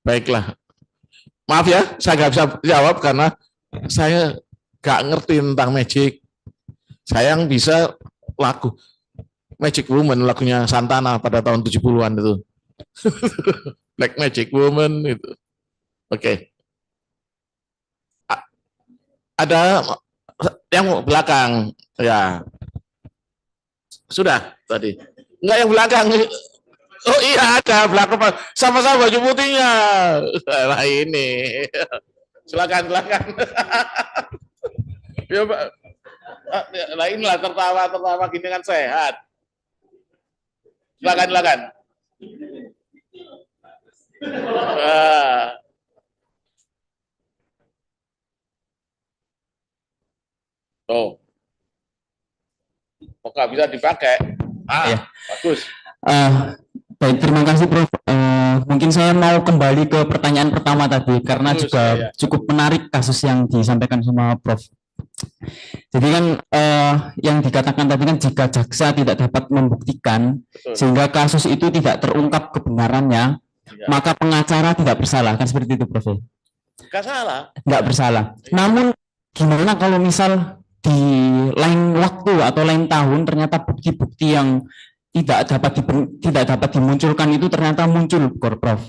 Baiklah, maaf ya, saya nggak bisa jawab karena saya nggak ngerti tentang magic. Saya yang bisa lagu Magic Woman, lagunya Santana pada tahun 70-an itu. Black Magic Woman itu. Oke. Ada yang belakang, ya. Sudah tadi. Enggak yang belakang. Oh iya ada belakang. Sama-sama baju putihnya. Nah ini. Silakan. Ya, Pak. Nah inilah tertawa gini kan sehat. Silakan. Oh, nggak bisa dipakai. Ya. Bagus. Baik, terima kasih Prof. Mungkin saya mau kembali ke pertanyaan pertama tadi karena Bagus, juga ya. cukup menarik kasus yang disampaikan sama Prof. Jadi kan yang dikatakan tadi kan jika jaksa tidak dapat membuktikan Betul. sehingga kasus itu tidak terungkap kebenarannya, Ya. maka pengacara tidak bersalah, kan seperti itu Prof. Nggak salah. Nggak bersalah. Namun gimana kalau misal di lain waktu atau lain tahun ternyata bukti-bukti yang tidak dapat dimunculkan itu ternyata muncul, Prof.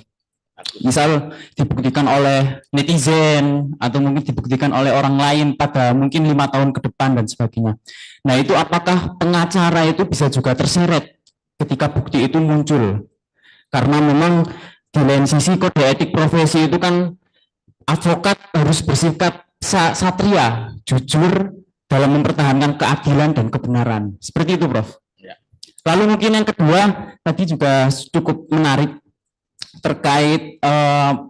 Misal dibuktikan oleh netizen atau mungkin dibuktikan oleh orang lain pada mungkin 5 tahun ke depan dan sebagainya. Nah itu apakah pengacara itu bisa juga terseret ketika bukti itu muncul? Karena memang di lain sisi kode etik profesi itu kan advokat harus bersikap satria, jujur dalam mempertahankan keadilan dan kebenaran. Seperti itu, Prof. Ya. Lalu mungkin yang kedua tadi juga cukup menarik terkait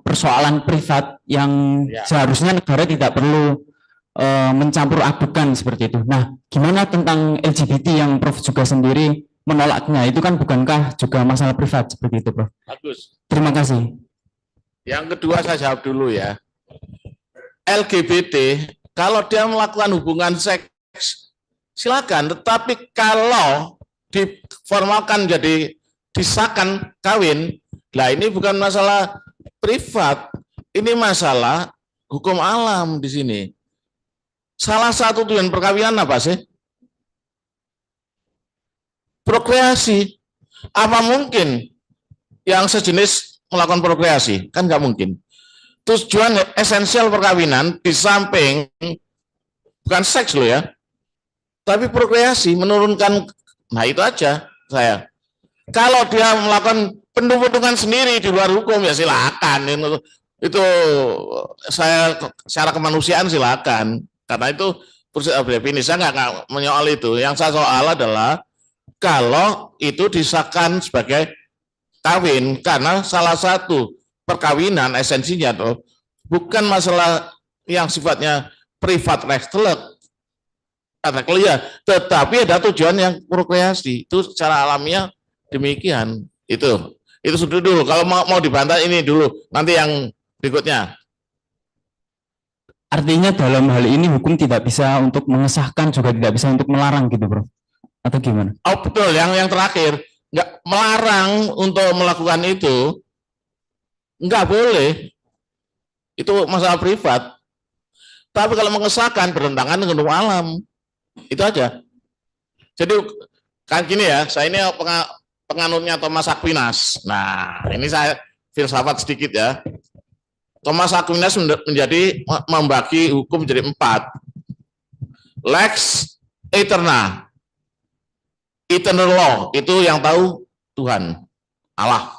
persoalan privat yang Ya. seharusnya negara tidak perlu mencampur adukan seperti itu. Nah, gimana tentang LGBT yang Prof juga sendiri menolaknya? Itu kan bukankah juga masalah privat seperti itu, Prof? Bagus. Terima kasih. Yang kedua saya jawab dulu ya. LGBT kalau dia melakukan hubungan seks silakan, tetapi kalau diformalkan jadi disahkan kawin, lah ini bukan masalah privat, ini masalah hukum alam di sini. Salah satu tujuan perkawinan apa sih? Prokreasi. Apa mungkin yang sejenis melakukan prokreasi? Kan nggak mungkin. Tujuan esensial perkawinan di samping bukan seks loh ya, tapi prokreasi, menurunkan. Nah itu aja saya. Kalau dia melakukan pendukung sendiri di luar hukum ya silakan. Itu saya secara kemanusiaan silakan. Karena itu definisi saya nggak menyoal itu. Yang saya soal adalah kalau itu disahkan sebagai kawin, karena salah satu perkawinan esensinya tuh bukan masalah yang sifatnya privat rechtelijk, katakanlah ya, tetapi ada tujuan yang prokreasi. Itu secara alamiah demikian. Itu sudah dulu. Kalau mau dibantah ini dulu, nanti yang berikutnya. Artinya dalam hal ini hukum tidak bisa untuk mengesahkan, juga tidak bisa untuk melarang gitu, Bro. Atau gimana? Oh betul, yang terakhir, nggak melarang untuk melakukan itu, nggak boleh. Itu masalah privat. Tapi kalau mengesahkan bertentangan dengan hukum alam, itu aja. Jadi kan gini ya, saya ini penganutnya Thomas Aquinas. Nah, ini saya filsafat sedikit ya. Thomas Aquinas membagi hukum menjadi 4. Lex eterna. Eternal law, itu yang tahu Tuhan, Allah.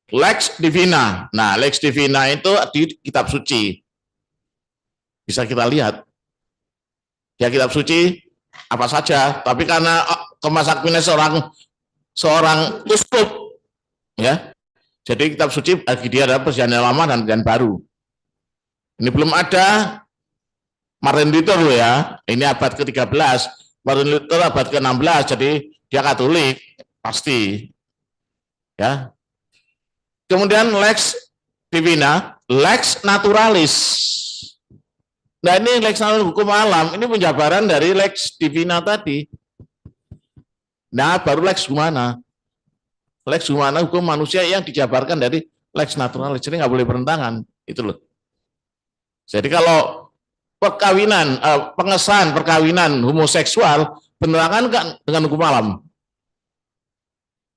Lex divina. Nah, lex divina itu di kitab suci. Bisa kita lihat. Ya, kitab suci apa saja, tapi karena Thomas Aquinas seorang uskup, ya. Jadi kitab suci bagi dia adalah perjanjian lama dan perjanjian baru. Ini belum ada Martin Luther ya. Ini abad ke-13. Martin Luther abad ke-16, jadi dia Katolik pasti. Ya. Kemudian lex divina, lex naturalis. Nah, ini lex naturalis hukum alam, ini penjabaran dari lex divina tadi. Nah, baru lex humana. Lex humana hukum manusia yang dijabarkan dari lex naturalis, jadi nggak boleh bertentangan, itu loh. Jadi kalau perkawinan, pengesahan perkawinan homoseksual bertentangan kan dengan hukum alam,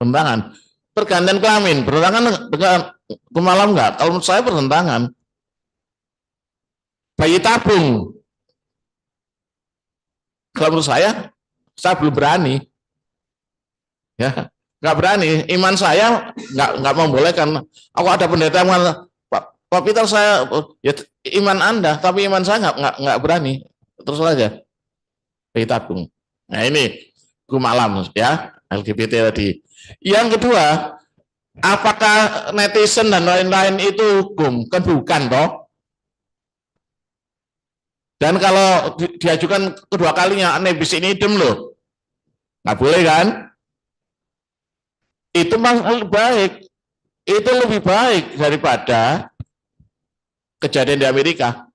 bertentangan. Pergantian kelamin bertentangan dengan hukum alam nggak? Kalau menurut saya bertentangan. Bayi tabung, kalau menurut saya belum berani, ya. Nggak berani, iman saya nggak membolehkan. Aku ada pendeta yang Pak Peter, saya ya iman Anda, tapi iman saya nggak berani. Terus saja bayi tabung. Nah ini hukum alam ya, LGBT tadi. Yang kedua, apakah netizen dan lain-lain itu hukum? Kan bukan toh. Dan kalau diajukan kedua kalinya nebis ini idem loh, nggak boleh kan? Itu lebih baik, itu lebih baik daripada kejadian di Amerika.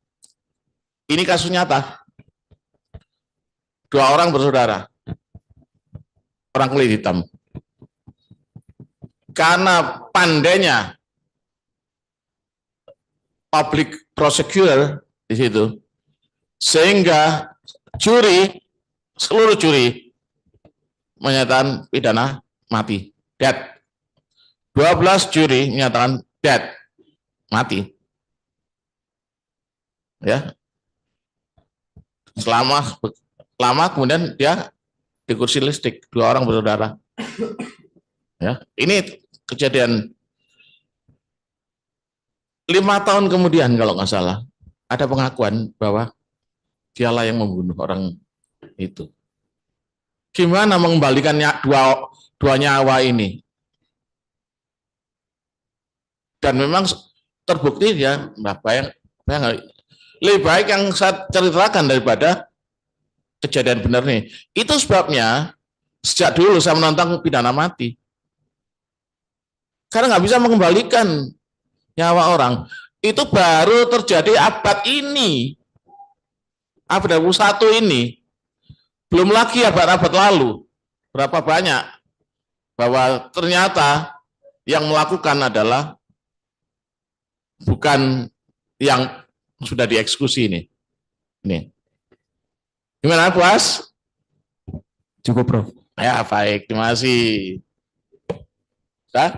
Ini kasus nyata. 2 orang bersaudara, orang kulit hitam. Karena pandainya public prosecutor di situ, sehingga seluruh juri menyatakan pidana mati. Dead. 12 juri menyatakan dead, mati. Ya. Lama kemudian dia di kursi listrik, 2 orang bersaudara. Ya, ini kejadian 5 tahun kemudian kalau nggak salah ada pengakuan bahwa dialah yang membunuh orang itu. Gimana mengembalikan dua nyawa ini? Dan memang terbukti ya, lebih baik yang saya ceritakan daripada kejadian benar nih. Itu sebabnya sejak dulu saya menentang pidana mati. Karena nggak bisa mengembalikan nyawa orang. Itu baru terjadi abad ini. Abad 21 ini. Belum lagi abad-abad lalu. Berapa banyak bahwa ternyata yang melakukan adalah bukan yang sudah dieksekusi ini. Ini. Gimana, puas? Cukup, Prof. Ya, baik. Terima kasih. Sudah?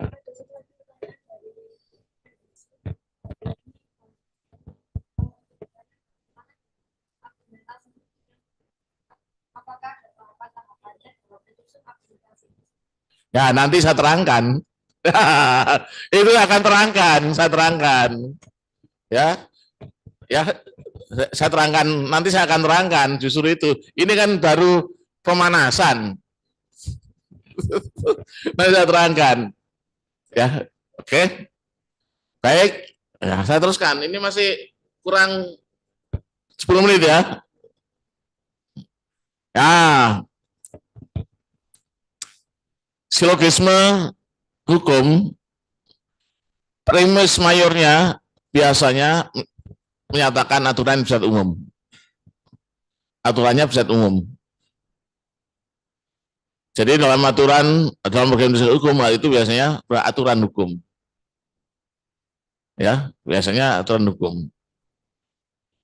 Ya, nanti saya terangkan. Itu akan saya terangkan. Ya. Ya, saya terangkan, nanti saya akan terangkan justru itu. Ini kan baru pemanasan. Nanti saya terangkan. Ya, oke. Baik. Ya, saya teruskan. Ini masih kurang 10 menit ya. Nah, silogisme hukum, premis mayornya biasanya menyatakan aturan bersifat umum. Aturannya bersifat umum. Jadi dalam organisasi hukum, hal itu biasanya beraturan hukum. Ya, biasanya aturan hukum.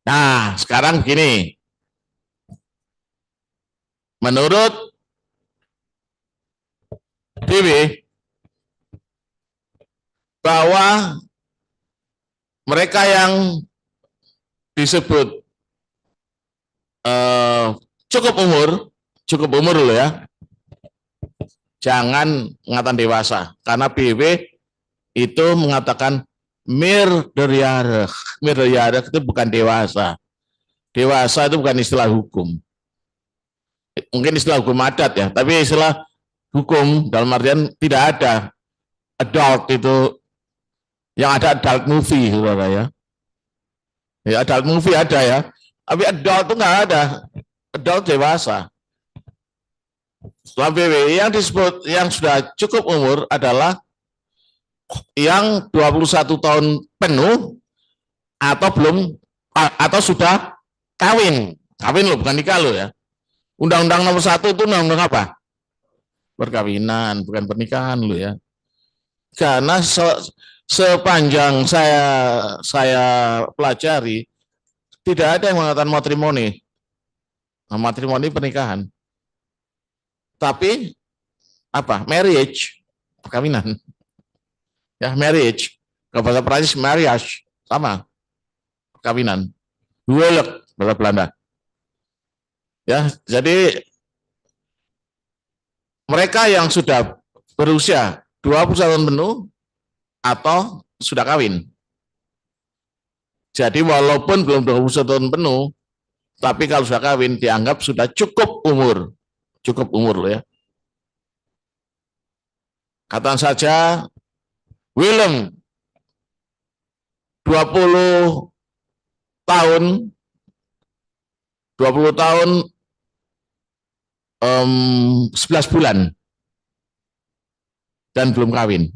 Nah, sekarang begini. Menurut DW, bahwa mereka yang disebut cukup umur loh ya, jangan mengatakan dewasa, karena BW itu mengatakan minderjarig itu bukan dewasa. Dewasa itu bukan istilah hukum. Mungkin istilah hukum adat ya, tapi istilah hukum dalam artian tidak ada adult itu, yang ada adult movie, saudara ya. Ya, adult movie ada ya, tapi adult itu nggak ada. Adult dewasa. Setelah BW yang disebut yang sudah cukup umur adalah yang 21 tahun penuh atau belum atau sudah kawin. Kawin loh, bukan nikah loh ya. Undang-Undang nomor 1 itu undang-undang apa? Perkawinan, bukan pernikahan loh ya. Karena sepanjang saya pelajari tidak ada yang mengatakan matrimoni. Matrimoni pernikahan. Tapi apa? Marriage, perkawinan. Ya, marriage. Kalau bahasa Prancis mariage, sama. Perkawinan. Huwelijk bahasa Belanda. Ya, jadi mereka yang sudah berusia 21 tahun penuh atau sudah kawin. Jadi walaupun belum 21 tahun penuh, tapi kalau sudah kawin dianggap sudah cukup umur. Cukup umur loh ya. Katakan saja Willem 20 tahun 11 bulan dan belum kawin.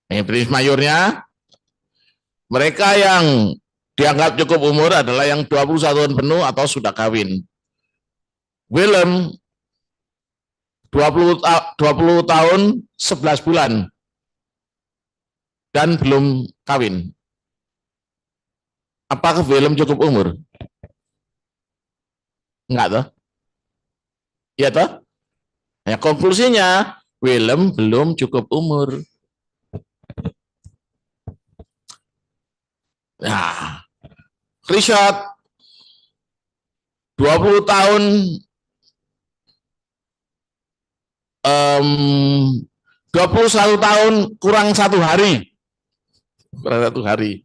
Prinsip mayornya, mereka yang dianggap cukup umur adalah yang 21 tahun penuh atau sudah kawin. Willem 20 tahun 11 bulan dan belum kawin. Apakah Willem cukup umur? Enggak toh? Iya toh? Ya, konklusinya Willem belum cukup umur. Nah, Richard 20 tahun 21 tahun kurang 1 hari. Kurang 1 hari.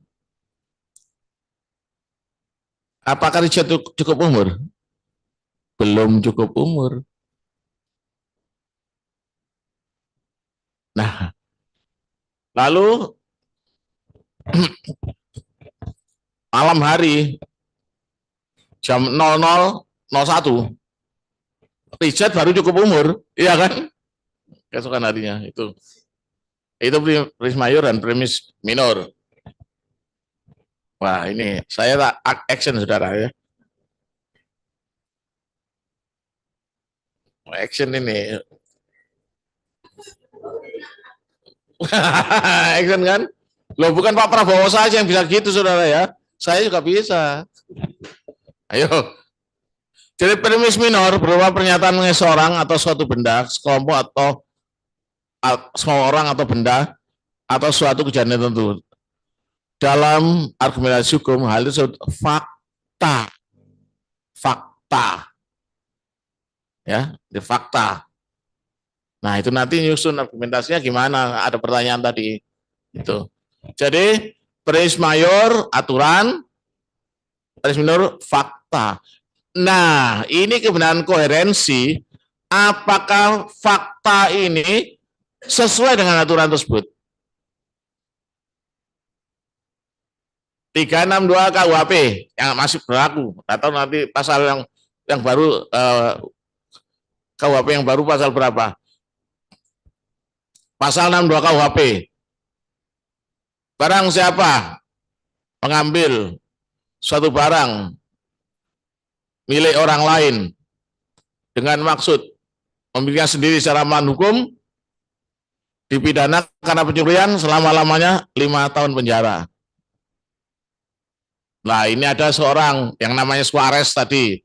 Apakah Richard cukup umur? Belum cukup umur. Nah, lalu malam hari jam 00.01 Richard baru cukup umur, iya kan? Keesokan harinya itu premis mayor dan premis minor. Wah, ini saya tak action saudara ya. Action ini. Action kan? Loh, bukan Pak Prabowo saja yang bisa gitu saudara ya. Saya juga bisa. Ayo. Jadi premis minor berupa pernyataan mengenai seorang atau suatu benda, sekelompok atau semua orang atau benda atau suatu kejadian tertentu. Dalam argumentasi hukum, hal itu disebut fakta. Fakta. Ya, di fakta. Nah, itu nanti nyusun argumentasinya gimana? Ada pertanyaan tadi. Itu. Jadi, premis mayor aturan, premis minor fakta. Nah, ini kebenaran koherensi. Apakah fakta ini sesuai dengan aturan tersebut? 362 KUHP yang masih berlaku, atau nanti pasal yang yang baru KUHP yang baru pasal berapa? Pasal 62 KUHP. Barang siapa mengambil suatu barang milik orang lain dengan maksud memilikinya sendiri secara melawan hukum, dipidana karena pencurian selama-lamanya 5 tahun penjara. Nah, ini ada seorang yang namanya Suarez tadi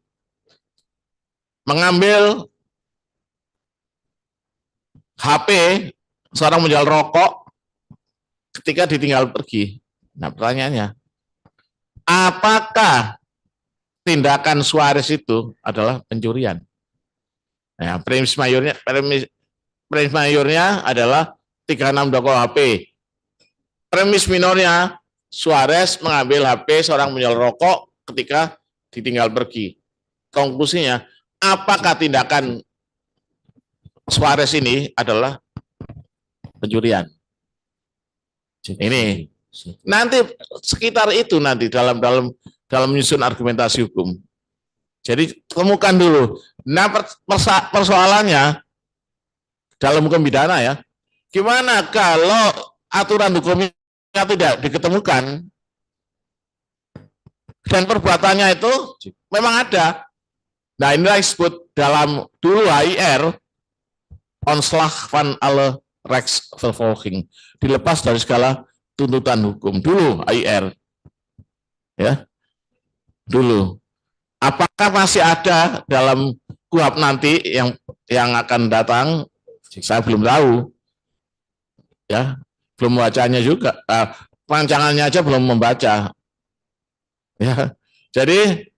mengambil HP seorang menjual rokok ketika ditinggal pergi. Nah, pertanyaannya, apakah tindakan Suarez itu adalah pencurian? Nah, premis mayornya adalah 362 KUHP. Premis minornya, Suarez mengambil HP seorang menjual rokok ketika ditinggal pergi. Konklusinya, apakah tindakan Suarez ini adalah pencurian? Ini nanti sekitar itu nanti dalam menyusun argumentasi hukum. Jadi temukan dulu. Nah, persoalannya dalam hukum pidana ya, gimana kalau aturan hukumnya tidak diketemukan dan perbuatannya itu memang ada. Nah, inilah disebut dalam dulu HIR onslag van alle rechtsvervolging, dilepas dari segala tuntutan hukum. Dulu HIR ya, dulu. Apakah masih ada dalam KUHP nanti yang akan datang? Saya belum tahu ya, belum membacanya juga, rancangannya aja belum membaca ya. Jadi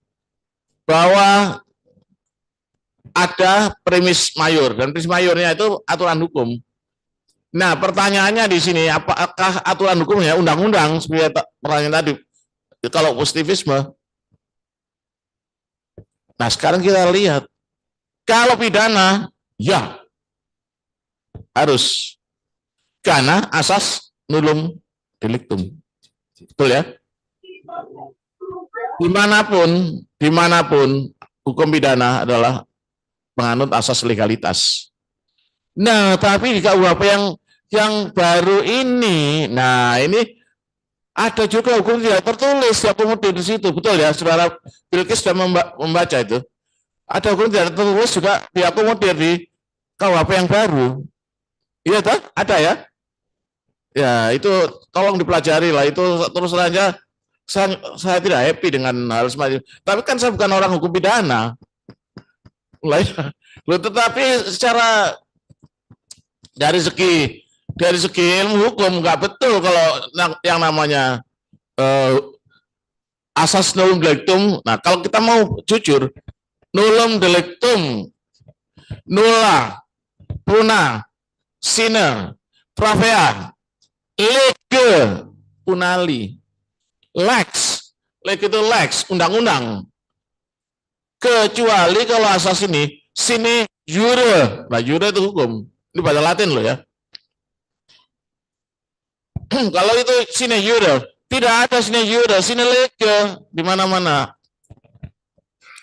bahwa ada premis mayor, dan premis mayornya itu aturan hukum. Nah, pertanyaannya di sini, apakah aturan hukumnya undang-undang seperti pertanyaan tadi? Kalau positivisme, nah sekarang kita lihat, kalau pidana, ya harus karena asas nullum delictum, betul ya? Dimanapun hukum pidana adalah menganut asas legalitas. Nah, tapi di KUHP yang baru ini, nah ini ada juga hukum tidak tertulis diakomodir di situ, betul ya, saudara Bilkis sudah membaca itu. Ada hukum tidak tertulis juga diakomodir di KUHP yang baru. Iya toh? Ada ya? Ya, itu tolong dipelajari lah, itu terus saja saya tidak happy dengan hal semacam itu. Tapi kan saya bukan orang hukum pidana. Tetapi secara dari segi ilmu hukum nggak betul kalau yang namanya asas nullum delictum. Nah, kalau kita mau jujur, nullum delictum, nulla, puna, sine, pravea, lege, punali, lex, lege itu lex, undang-undang. Kecuali kalau asas ini sine jure. Nah, jure itu hukum. Ini bahasa Latin loh ya. Kalau itu sine jure, tidak ada sine jure, sine lege di mana-mana.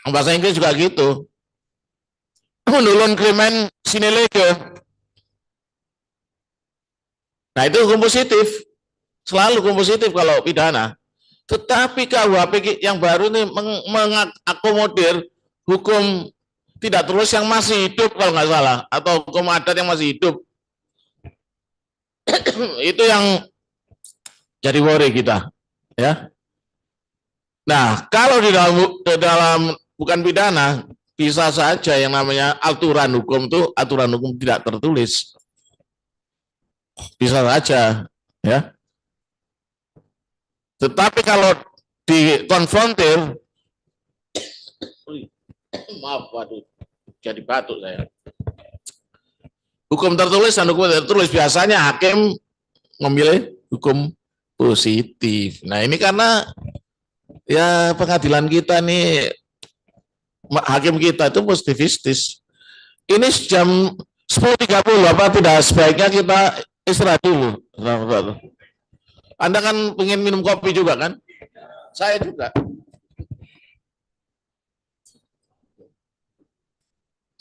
Bahasa Inggris juga gitu. Nullum crimen sine lege. Nah, itu hukum positif. Selalu hukum positif kalau pidana. Tetapi KUHP yang baru ini mengakomodir hukum tidak tertulis yang masih hidup kalau nggak salah, atau hukum adat yang masih hidup. Itu yang jadi worry kita, ya. Nah, kalau di dalam bukan pidana, bisa saja yang namanya aturan hukum itu aturan hukum tidak tertulis. Bisa saja, ya. Tetapi kalau dikonfrontir, maaf, waduh, jadi batuk saya. Hukum tertulis dan hukum tidak tertulis, biasanya hakim memilih hukum positif. Nah, ini karena ya pengadilan kita nih, hakim kita itu positivistis. Ini jam 10.30, apa tidak sebaiknya kita istirahat dulu? Anda kan pengen minum kopi juga kan? Saya juga.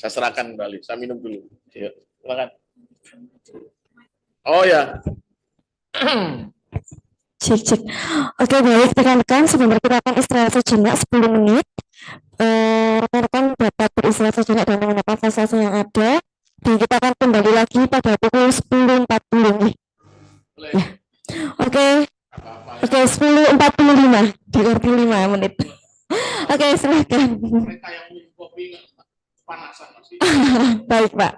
Saya serahkan kembali. Saya minum dulu. Yuk, silakan. Oh ya. Cek. Oke, baik rekan-rekan, sebentar kita akan istirahat sejenak 10 menit. Rekan-rekan dapat beristirahat sejenak dan menggunakan fasilitas yang ada. Dan kita akan kembali lagi pada pukul 10.40. Ya. Oke. Oke, 10.45. Diurti 5 menit. Oke, silakan. Mereka yang minum kopi panasan masih. Baik, Pak.